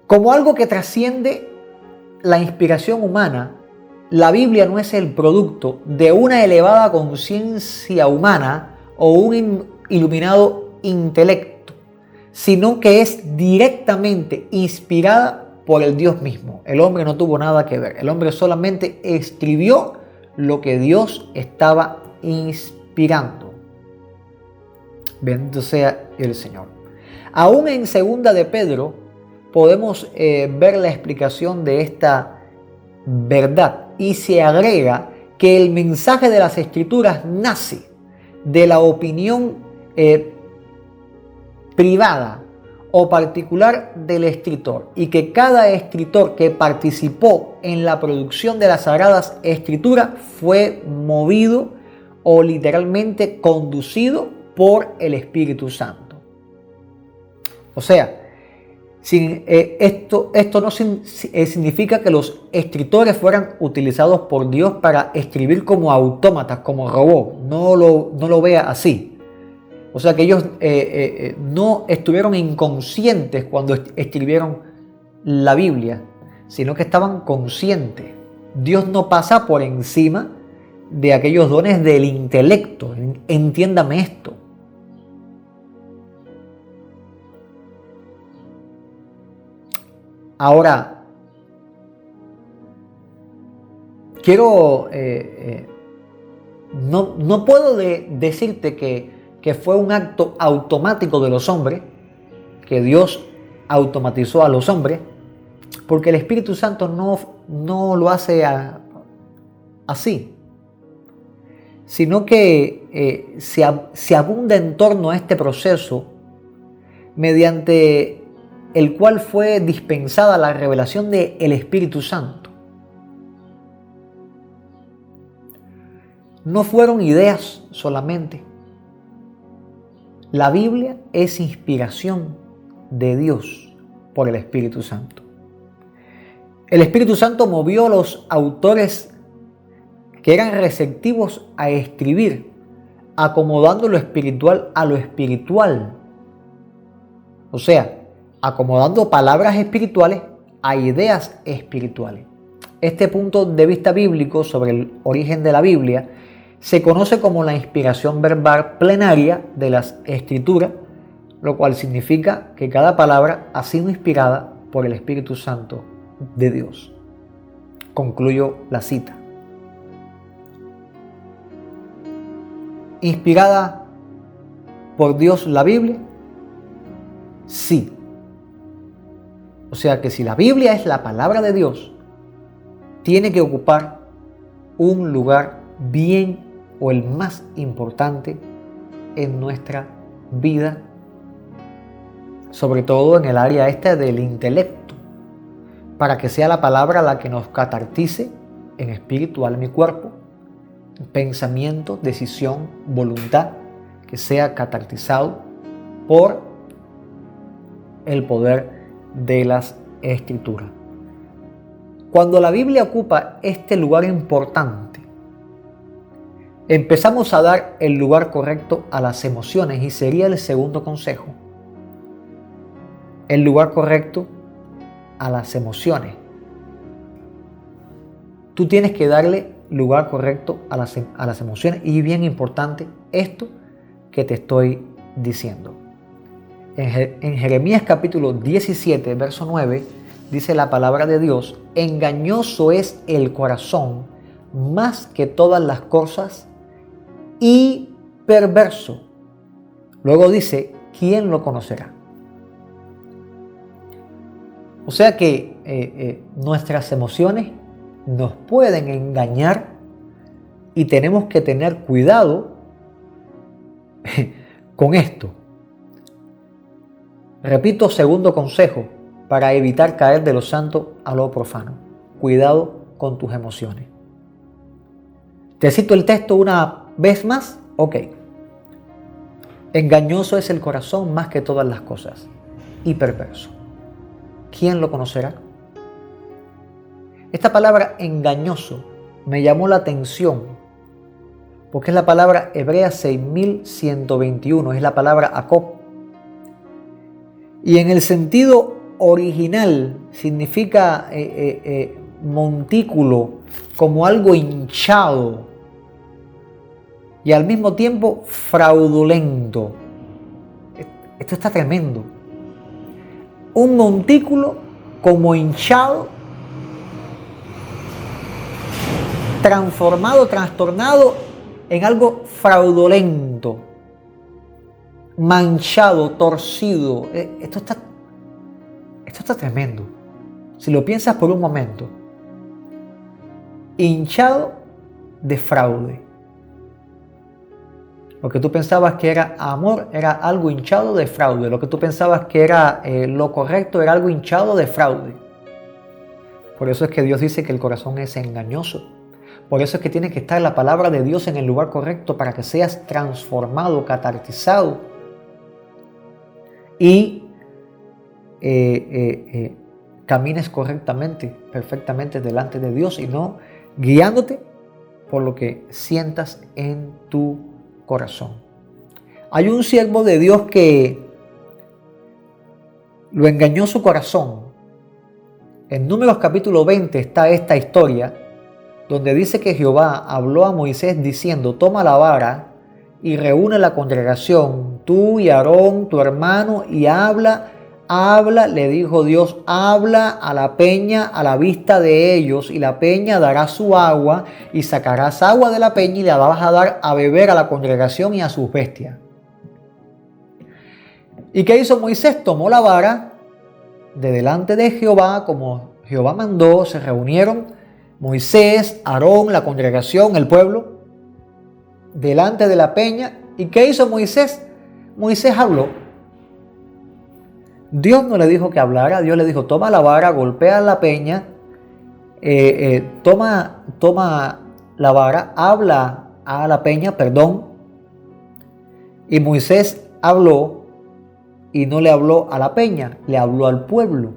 Como algo que trasciende la inspiración humana, la Biblia no es el producto de una elevada conciencia humana o un iluminado intelecto, sino que es directamente inspirada por el Dios mismo. El hombre no tuvo nada que ver. El hombre solamente escribió lo que Dios estaba inspirando. Bendito sea el Señor. Aún en 2 de Pedro, podemos ver la explicación de esta verdad y se agrega que el mensaje de las Escrituras nace de la opinión privada o particular del escritor y que cada escritor que participó en la producción de las Sagradas Escrituras fue movido o literalmente conducido por el Espíritu Santo. O sea, esto no significa que los escritores fueran utilizados por Dios para escribir como autómatas, como robots. No lo vea así. O sea que ellos no estuvieron inconscientes cuando escribieron la Biblia, sino que estaban conscientes. Dios no pasa por encima de aquellos dones del intelecto. Entiéndame esto. Ahora, quiero, no puedo decirte que fue un acto automático de los hombres, que Dios automatizó a los hombres, porque el Espíritu Santo no lo hace así, sino que se abunda en torno a este proceso mediante el cual fue dispensada la revelación del Espíritu Santo. No fueron ideas solamente. La Biblia es inspiración de Dios por el Espíritu Santo. El Espíritu Santo movió a los autores que eran receptivos a escribir, acomodando lo espiritual a lo espiritual. O sea, acomodando palabras espirituales a ideas espirituales. Este punto de vista bíblico sobre el origen de la Biblia se conoce como la inspiración verbal plenaria de las Escrituras, lo cual significa que cada palabra ha sido inspirada por el Espíritu Santo de Dios. Concluyo la cita. ¿Inspirada por Dios la Biblia? Sí. O sea que si la Biblia es la palabra de Dios, tiene que ocupar un lugar bien o el más importante en nuestra vida, sobre todo en el área esta del intelecto, para que sea la palabra la que nos catartice en espíritu, alma y cuerpo, pensamiento, decisión, voluntad, que sea catartizado por el poder de las Escrituras. Cuando la Biblia ocupa este lugar importante, empezamos a dar el lugar correcto a las emociones y sería el segundo consejo. El lugar correcto a las emociones. Tú tienes que darle lugar correcto a las emociones y bien importante esto que te estoy diciendo. En Jeremías capítulo 17, verso 9, dice la palabra de Dios: engañoso es el corazón más que todas las cosas y perverso. Luego dice, ¿quién lo conocerá? O sea que nuestras emociones nos pueden engañar y tenemos que tener cuidado con esto. Repito, segundo consejo para evitar caer de lo santo a lo profano. Cuidado con tus emociones. Te cito el texto una vez más. Ok. Engañoso es el corazón más que todas las cosas y perverso. ¿Quién lo conocerá? Esta palabra engañoso me llamó la atención porque es la palabra hebrea 6121, es la palabra Jacob. Y en el sentido original significa montículo, como algo hinchado y al mismo tiempo fraudulento. Esto está tremendo. Un montículo como hinchado, transformado, trastornado en algo fraudulento, manchado, torcido. Esto Esto está tremendo. Si lo piensas por un momento, hinchado de fraude. Lo que tú pensabas que era amor era algo hinchado de fraude. Lo que tú pensabas que era lo correcto era algo hinchado de fraude. Por eso es que Dios dice que el corazón es engañoso. Por eso es que tiene que estar la palabra de Dios en el lugar correcto para que seas transformado, catartizado y camines correctamente, perfectamente delante de Dios y no guiándote por lo que sientas en tu corazón. Hay un siervo de Dios que lo engañó su corazón. En Números capítulo 20 está esta historia donde dice que Jehová habló a Moisés diciendo: toma la vara y reúne la congregación, tú y Aarón, tu hermano, y habla, le dijo Dios, habla a la peña a la vista de ellos, y la peña dará su agua, y sacarás agua de la peña y la vas a dar a beber a la congregación y a sus bestias. ¿Y qué hizo Moisés? Tomó la vara de delante de Jehová, como Jehová mandó, se reunieron Moisés, Aarón, la congregación, el pueblo, delante de la peña. ¿Y qué hizo Moisés? Moisés habló. Dios no le dijo que hablara, Dios le dijo: toma la vara, golpea la peña, toma la vara, habla a la peña, perdón. Y Moisés habló y no le habló a la peña, le habló al pueblo.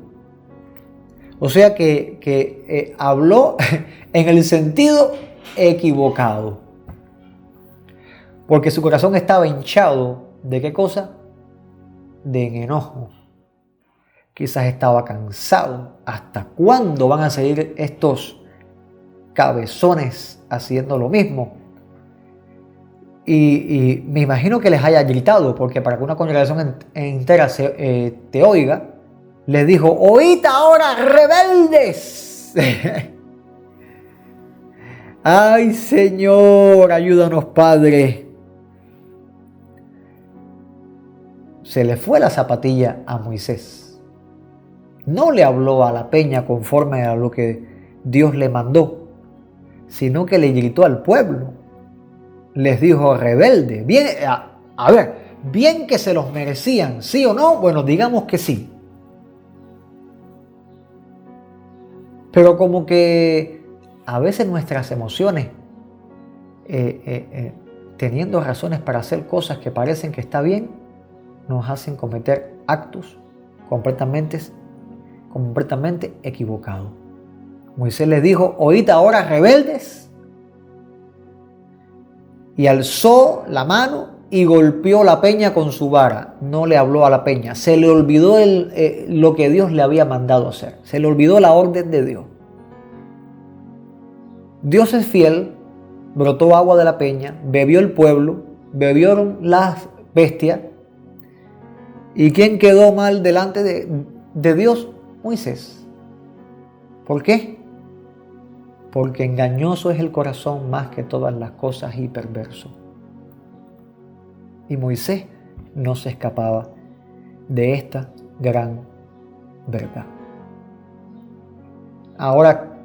O sea que habló en el sentido equivocado. Porque su corazón estaba hinchado ¿de qué cosa? De enojo. Quizás estaba cansado. ¿Hasta cuándo van a seguir estos cabezones haciendo lo mismo? Y me imagino que les haya gritado, porque para que una congregación entera te oiga, les dijo: oíd ahora, rebeldes. Ay, Señor, ayúdanos, Padre. Se le fue la zapatilla a Moisés. No le habló a la peña conforme a lo que Dios le mandó, sino que le gritó al pueblo. Les dijo: rebelde. Bien, a ver, bien que se los merecían, ¿sí o no? Bueno, digamos que sí. Pero como que a veces nuestras emociones, teniendo razones para hacer cosas que parecen que está bien, nos hacen cometer actos completamente equivocados. Moisés les dijo: oíd ahora, rebeldes. Y alzó la mano y golpeó la peña con su vara. No le habló a la peña. Se le olvidó lo que Dios le había mandado hacer. Se le olvidó la orden de Dios. Dios es fiel. Brotó agua de la peña. Bebió el pueblo. Bebieron las bestias. ¿Y quién quedó mal delante de Dios? Moisés. ¿Por qué? Porque engañoso es el corazón más que todas las cosas y perverso. Y Moisés no se escapaba de esta gran verdad. Ahora,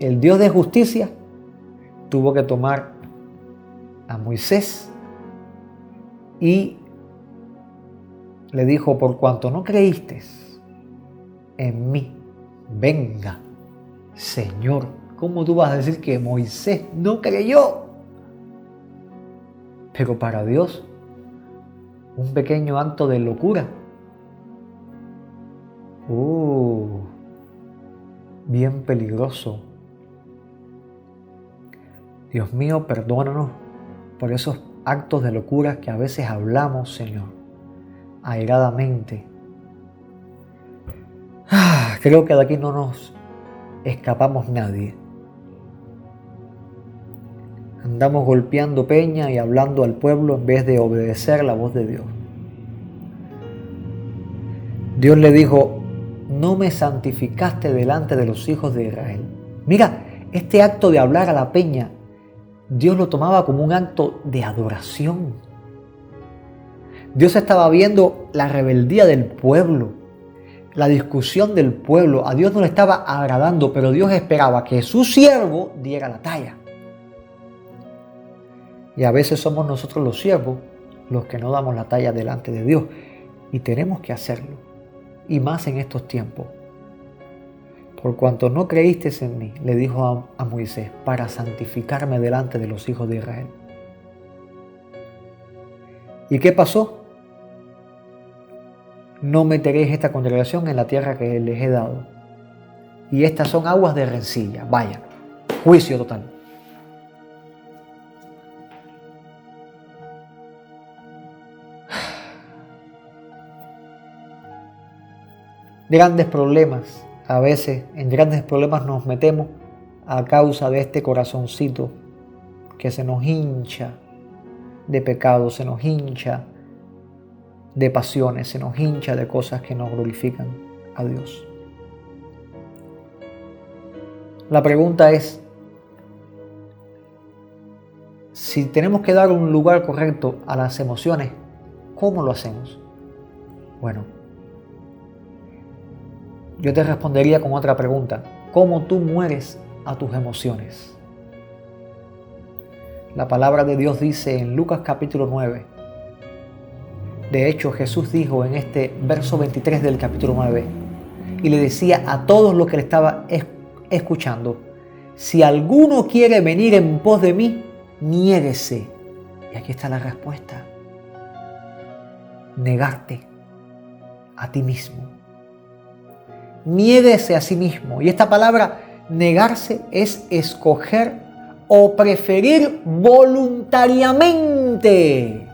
el Dios de justicia tuvo que tomar a Moisés y le dijo: por cuanto no creíste en mí, venga. Señor, ¿cómo tú vas a decir que Moisés no creyó? Pero para Dios, un pequeño acto de locura. Bien peligroso. Dios mío, perdónanos por esos actos de locura que a veces hablamos, Señor, airadamente. Creo que de aquí no nos escapamos nadie. Andamos golpeando peña y hablando al pueblo en vez de obedecer la voz de Dios. Dios le dijo: no me santificaste delante de los hijos de Israel. Mira, este acto de hablar a la peña, Dios lo tomaba como un acto de adoración. Dios estaba viendo la rebeldía del pueblo. la discusión del pueblo. A Dios no le estaba agradando, pero Dios esperaba que su siervo diera la talla. Y a veces somos nosotros los siervos los que no damos la talla delante de Dios. Y tenemos que hacerlo. Y más en estos tiempos. Por cuanto no creíste en mí, le dijo a Moisés, para santificarme delante de los hijos de Israel. ¿Y qué pasó? No meteréis esta congregación en la tierra que les he dado. Y estas son aguas de rencilla. Vaya, juicio total. Grandes problemas. A veces en grandes problemas nos metemos a causa de este corazoncito que se nos hincha de pecado, se nos hincha de pasiones, se nos hincha de cosas que no glorifican a Dios. La pregunta es, si tenemos que dar un lugar correcto a las emociones, ¿cómo lo hacemos? Bueno, yo te respondería con otra pregunta. ¿Cómo tú mueres a tus emociones? La palabra de Dios dice en Lucas capítulo 9. De hecho, Jesús dijo en este verso 23 del capítulo 9, y le decía a todos los que le estaba escuchando, si alguno quiere venir en pos de mí, niéguese. Y aquí está la respuesta. Negarte a ti mismo. Niéguese a sí mismo. Y esta palabra, negarse, es escoger o preferir voluntariamente.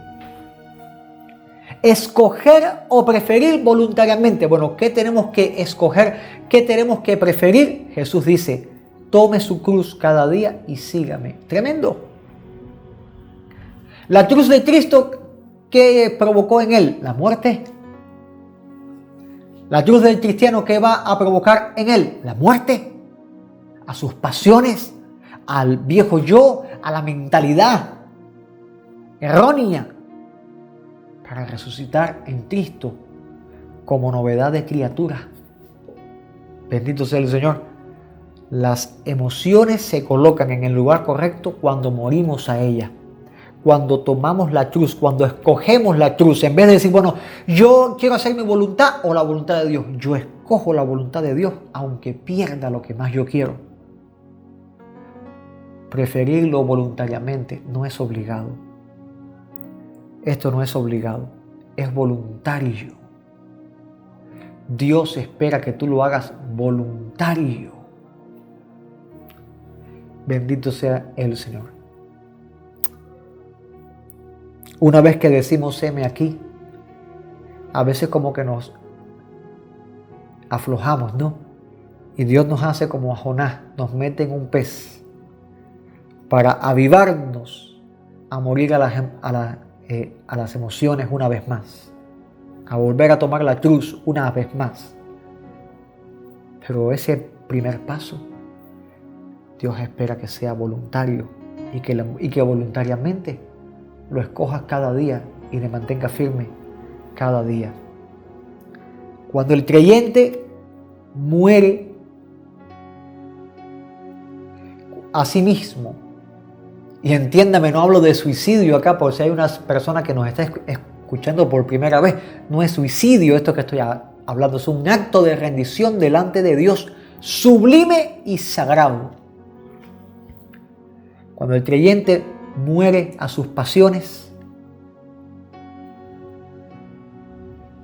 Escoger o preferir voluntariamente. Bueno, ¿qué tenemos que escoger? ¿Qué tenemos que preferir? Jesús dice, tome su cruz cada día y sígame. Tremendo. La cruz de Cristo, ¿qué provocó en él? La muerte. La cruz del cristiano, ¿qué va a provocar en él? La muerte. A sus pasiones, al viejo yo, a la mentalidad errónea, para resucitar en Cristo como novedad de criatura. Bendito sea el Señor. Las emociones se colocan en el lugar correcto cuando morimos a ellas. Cuando tomamos la cruz, cuando escogemos la cruz, en vez de decir, bueno, yo quiero hacer mi voluntad o la voluntad de Dios. Yo escojo la voluntad de Dios, aunque pierda lo que más yo quiero. Preferirlo voluntariamente no es obligado. Esto no es obligado, es voluntario. Dios espera que tú lo hagas voluntario. Bendito sea el Señor. Una vez que decimos heme aquí, a veces como que nos aflojamos, ¿no? Y Dios nos hace como a Jonás, nos mete en un pez para avivarnos a morir a las emociones una vez más, a volver a tomar la cruz una vez más. Pero ese primer paso, Dios espera que sea voluntario y que voluntariamente lo escojas cada día y le mantenga firme cada día. Cuando el creyente muere a sí mismo, y entiéndame, no hablo de suicidio acá, por si hay una persona que nos está escuchando por primera vez, no es suicidio esto que estoy hablando, es un acto de rendición delante de Dios sublime y sagrado. Cuando el creyente muere a sus pasiones,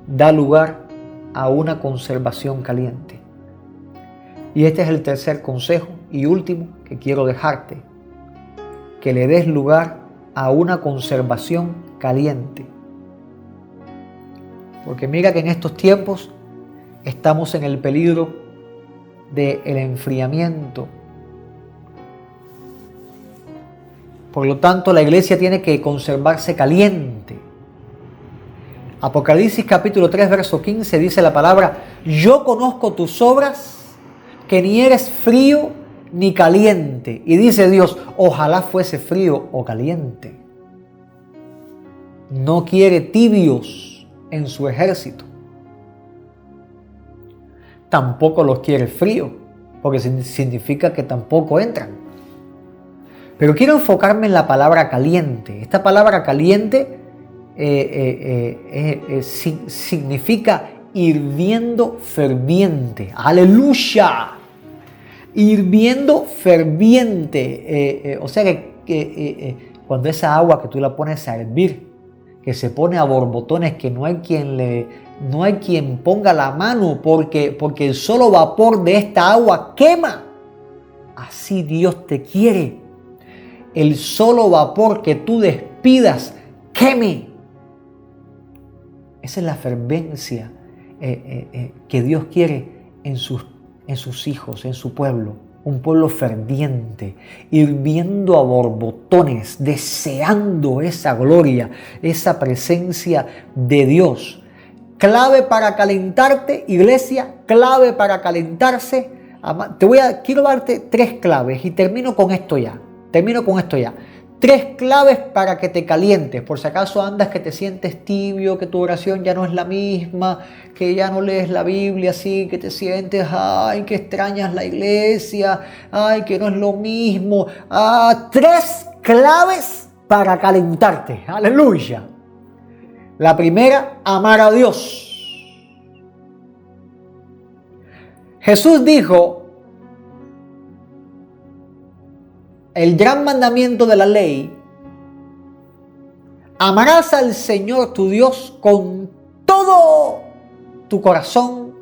da lugar a una conservación caliente. Y este es el tercer consejo y último que quiero dejarte, que le des lugar a una conservación caliente. Porque mira que en estos tiempos estamos en el peligro del enfriamiento. Por lo tanto, la iglesia tiene que conservarse caliente. Apocalipsis capítulo 3, verso 15 dice la palabra, yo conozco tus obras, que ni eres frío ni caliente. Y dice Dios, ojalá fuese frío o caliente. No quiere tibios en su ejército. tampoco los quiere fríos, porque significa que tampoco entran. Pero quiero enfocarme en la palabra caliente. Esta palabra caliente significa hirviendo ferviente. ¡Aleluya! Hirviendo ferviente. O sea que cuando esa agua que tú la pones a hervir, que se pone a borbotones, que no hay quien ponga la mano porque el solo vapor de esta agua quema. Así Dios te quiere. El solo vapor que tú despidas queme. Esa es la fervencia que Dios quiere en sus hijos, en su pueblo. Un pueblo ferviente, hirviendo a borbotones, deseando esa gloria, esa presencia de Dios. Clave para calentarte, iglesia, clave para calentarse. Quiero darte 3 claves y termino con esto ya. 3 claves para que te calientes. Por si acaso andas que te sientes tibio, que tu oración ya no es la misma, que ya no lees la Biblia así, que te sientes, ay, que extrañas la iglesia, ay, que no es lo mismo. 3 claves para calentarte. Aleluya. La primera, amar a Dios. Jesús dijo, el gran mandamiento de la ley: amarás al Señor tu Dios con todo tu corazón,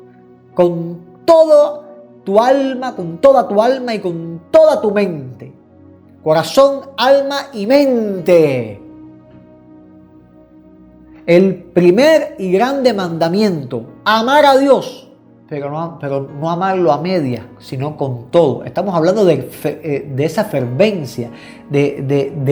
con toda tu alma y con toda tu mente. Corazón, alma y mente. El primer y grande mandamiento: amar a Dios. Pero no amarlo a medias, sino con todo. Estamos hablando de esa fervencia, de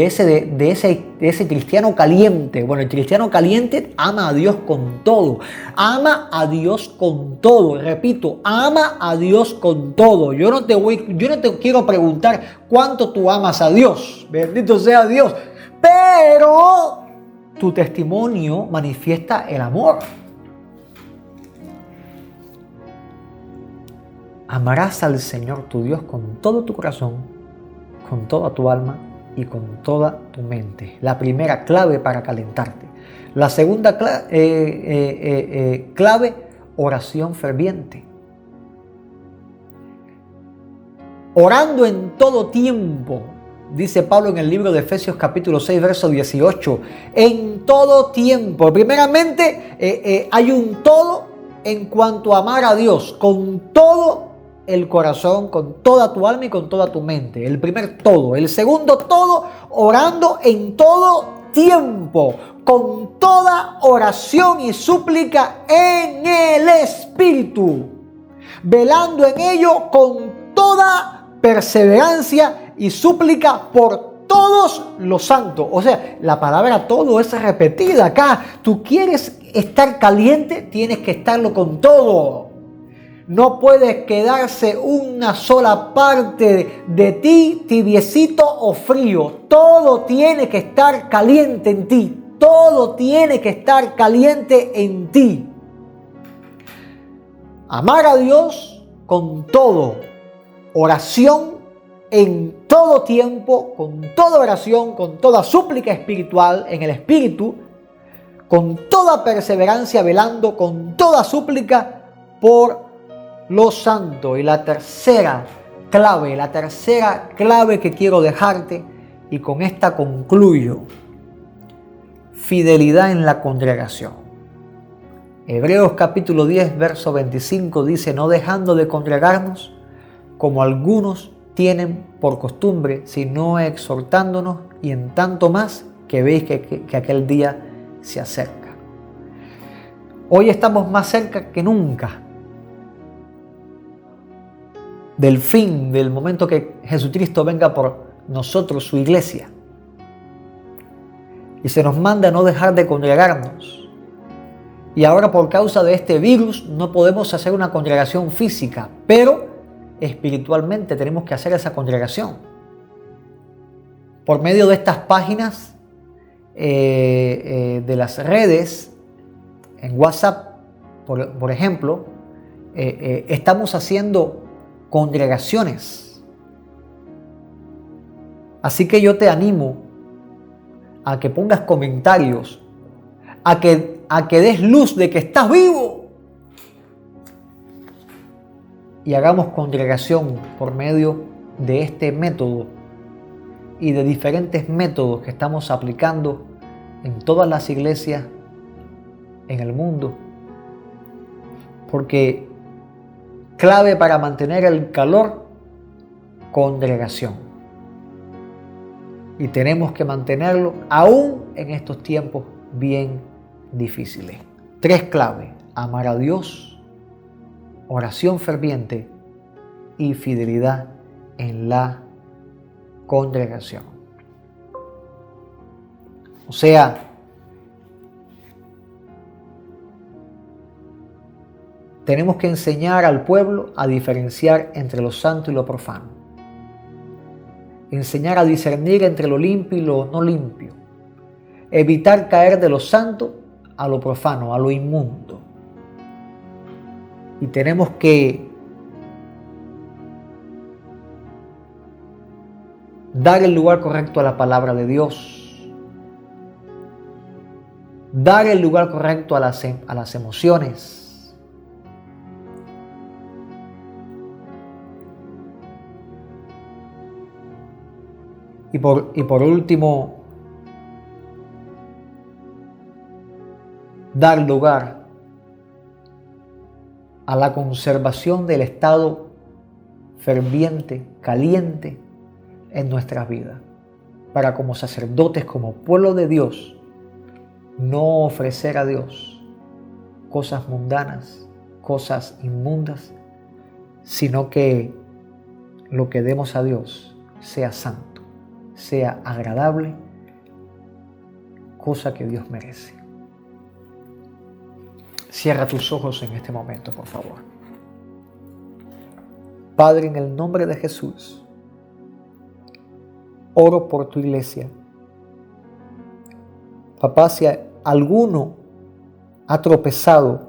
ese cristiano caliente. Bueno, el cristiano caliente ama a Dios con todo. Ama a Dios con todo. Repito, ama a Dios con todo. Yo no te quiero preguntar cuánto tú amas a Dios. Bendito sea Dios. Pero tu testimonio manifiesta el amor. Amarás al Señor tu Dios con todo tu corazón, con toda tu alma y con toda tu mente. La primera clave para calentarte. La segunda clave, oración ferviente. Orando en todo tiempo, dice Pablo en el libro de Efesios capítulo 6, verso 18. En todo tiempo. Primeramente, hay un todo en cuanto a amar a Dios con todo el corazón, con toda tu alma y con toda tu mente. El primer todo. El segundo todo, orando en todo tiempo, con toda oración y súplica en el Espíritu, velando en ello con toda perseverancia y súplica por todos los santos. O sea, la palabra todo es repetida acá. Tú quieres estar caliente, tienes que estarlo con todo. No puede quedarse una sola parte de ti tibiecito o frío. Todo tiene que estar caliente en ti. Todo tiene que estar caliente en ti. Amar a Dios con todo. Oración en todo tiempo, con toda oración, con toda súplica espiritual en el Espíritu, con toda perseverancia velando, con toda súplica por los santos. Y la tercera clave que quiero dejarte, y con esta concluyo: fidelidad en la congregación. Hebreos capítulo 10, verso 25 dice: no dejando de congregarnos, como algunos tienen por costumbre, sino exhortándonos, y en tanto más que veis que aquel día se acerca. Hoy estamos más cerca que nunca del fin, del momento que Jesucristo venga por nosotros, su iglesia. Y se nos manda a no dejar de congregarnos. Y ahora, por causa de este virus, no podemos hacer una congregación física, pero espiritualmente tenemos que hacer esa congregación. Por medio de estas páginas de las redes, en WhatsApp, por ejemplo, estamos haciendo congregaciones. Así que yo te animo a que pongas comentarios, a que des luz de que estás vivo y hagamos congregación por medio de este método y de diferentes métodos que estamos aplicando en todas las iglesias en el mundo. Porque clave para mantener el calor, congregación. Y tenemos que mantenerlo aún en estos tiempos bien difíciles. 3 claves: amar a Dios, oración ferviente y fidelidad en la congregación. O sea, tenemos que enseñar al pueblo a diferenciar entre lo santo y lo profano. Enseñar a discernir entre lo limpio y lo no limpio. Evitar caer de lo santo a lo profano, a lo inmundo. Y tenemos que dar el lugar correcto a la palabra de Dios. Dar el lugar correcto a las emociones. Y por último, dar lugar a la conservación del estado ferviente, caliente en nuestras vidas, para como sacerdotes, como pueblo de Dios, no ofrecer a Dios cosas mundanas, cosas inmundas, sino que lo que demos a Dios sea santo, sea agradable, cosa que Dios merece. Cierra tus ojos en este momento, por favor. Padre, en el nombre de Jesús, oro por tu iglesia. Papá, si alguno ha tropezado,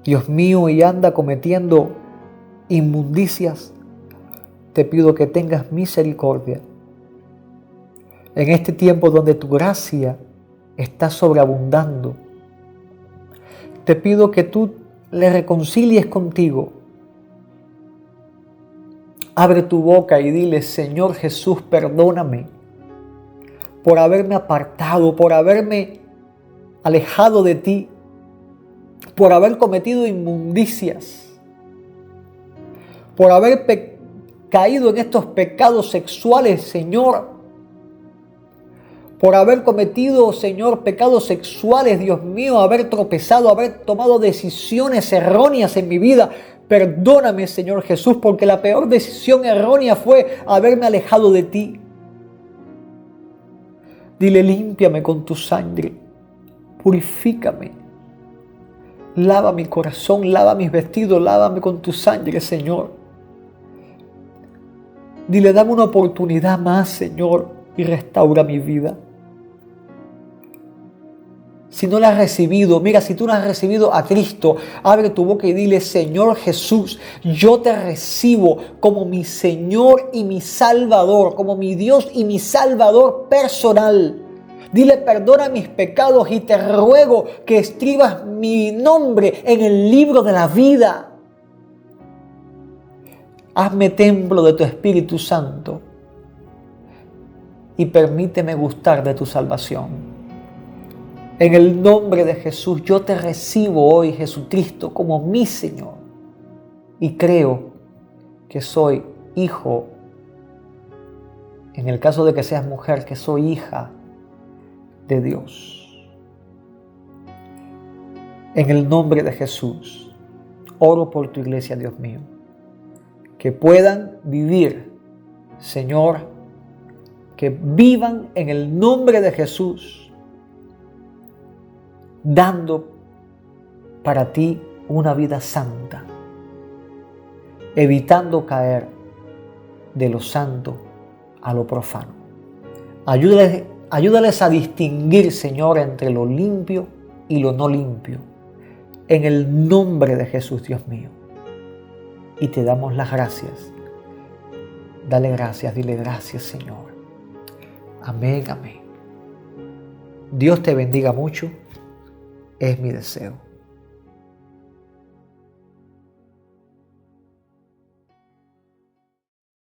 Dios mío, y anda cometiendo inmundicias, te pido que tengas misericordia. En este tiempo donde tu gracia está sobreabundando, te pido que tú le reconcilies contigo. Abre tu boca y dile: Señor Jesús, perdóname por haberme apartado, por haberme alejado de ti, por haber cometido inmundicias, por haber caído en estos pecados sexuales, Señor, por haber cometido, Señor, pecados sexuales, Dios mío, haber tropezado, haber tomado decisiones erróneas en mi vida. Perdóname, Señor Jesús, porque la peor decisión errónea fue haberme alejado de ti. Dile: límpiame con tu sangre, purifícame, lava mi corazón, lava mis vestidos, lávame con tu sangre, Señor. Dile: dame una oportunidad más, Señor, y restaura mi vida. Si no la has recibido, mira, si tú no has recibido a Cristo, abre tu boca y dile: Señor Jesús, yo te recibo como mi Señor y mi Salvador, como mi Dios y mi Salvador personal. Dile: perdona mis pecados y te ruego que escribas mi nombre en el libro de la vida. Hazme templo de tu Espíritu Santo y permíteme gustar de tu salvación. En el nombre de Jesús, yo te recibo hoy, Jesucristo, como mi Señor. Y creo que soy hijo, en el caso de que seas mujer, que soy hija de Dios. En el nombre de Jesús, oro por tu iglesia, Dios mío. Que puedan vivir, Señor, que vivan en el nombre de Jesús, dando para ti una vida santa, evitando caer de lo santo a lo profano. Ayúdales a distinguir, Señor, entre lo limpio y lo no limpio, en el nombre de Jesús, Dios mío. Y te damos las gracias. Dale gracias, dile gracias, Señor. Amén, amén. Dios te bendiga mucho. Es mi deseo.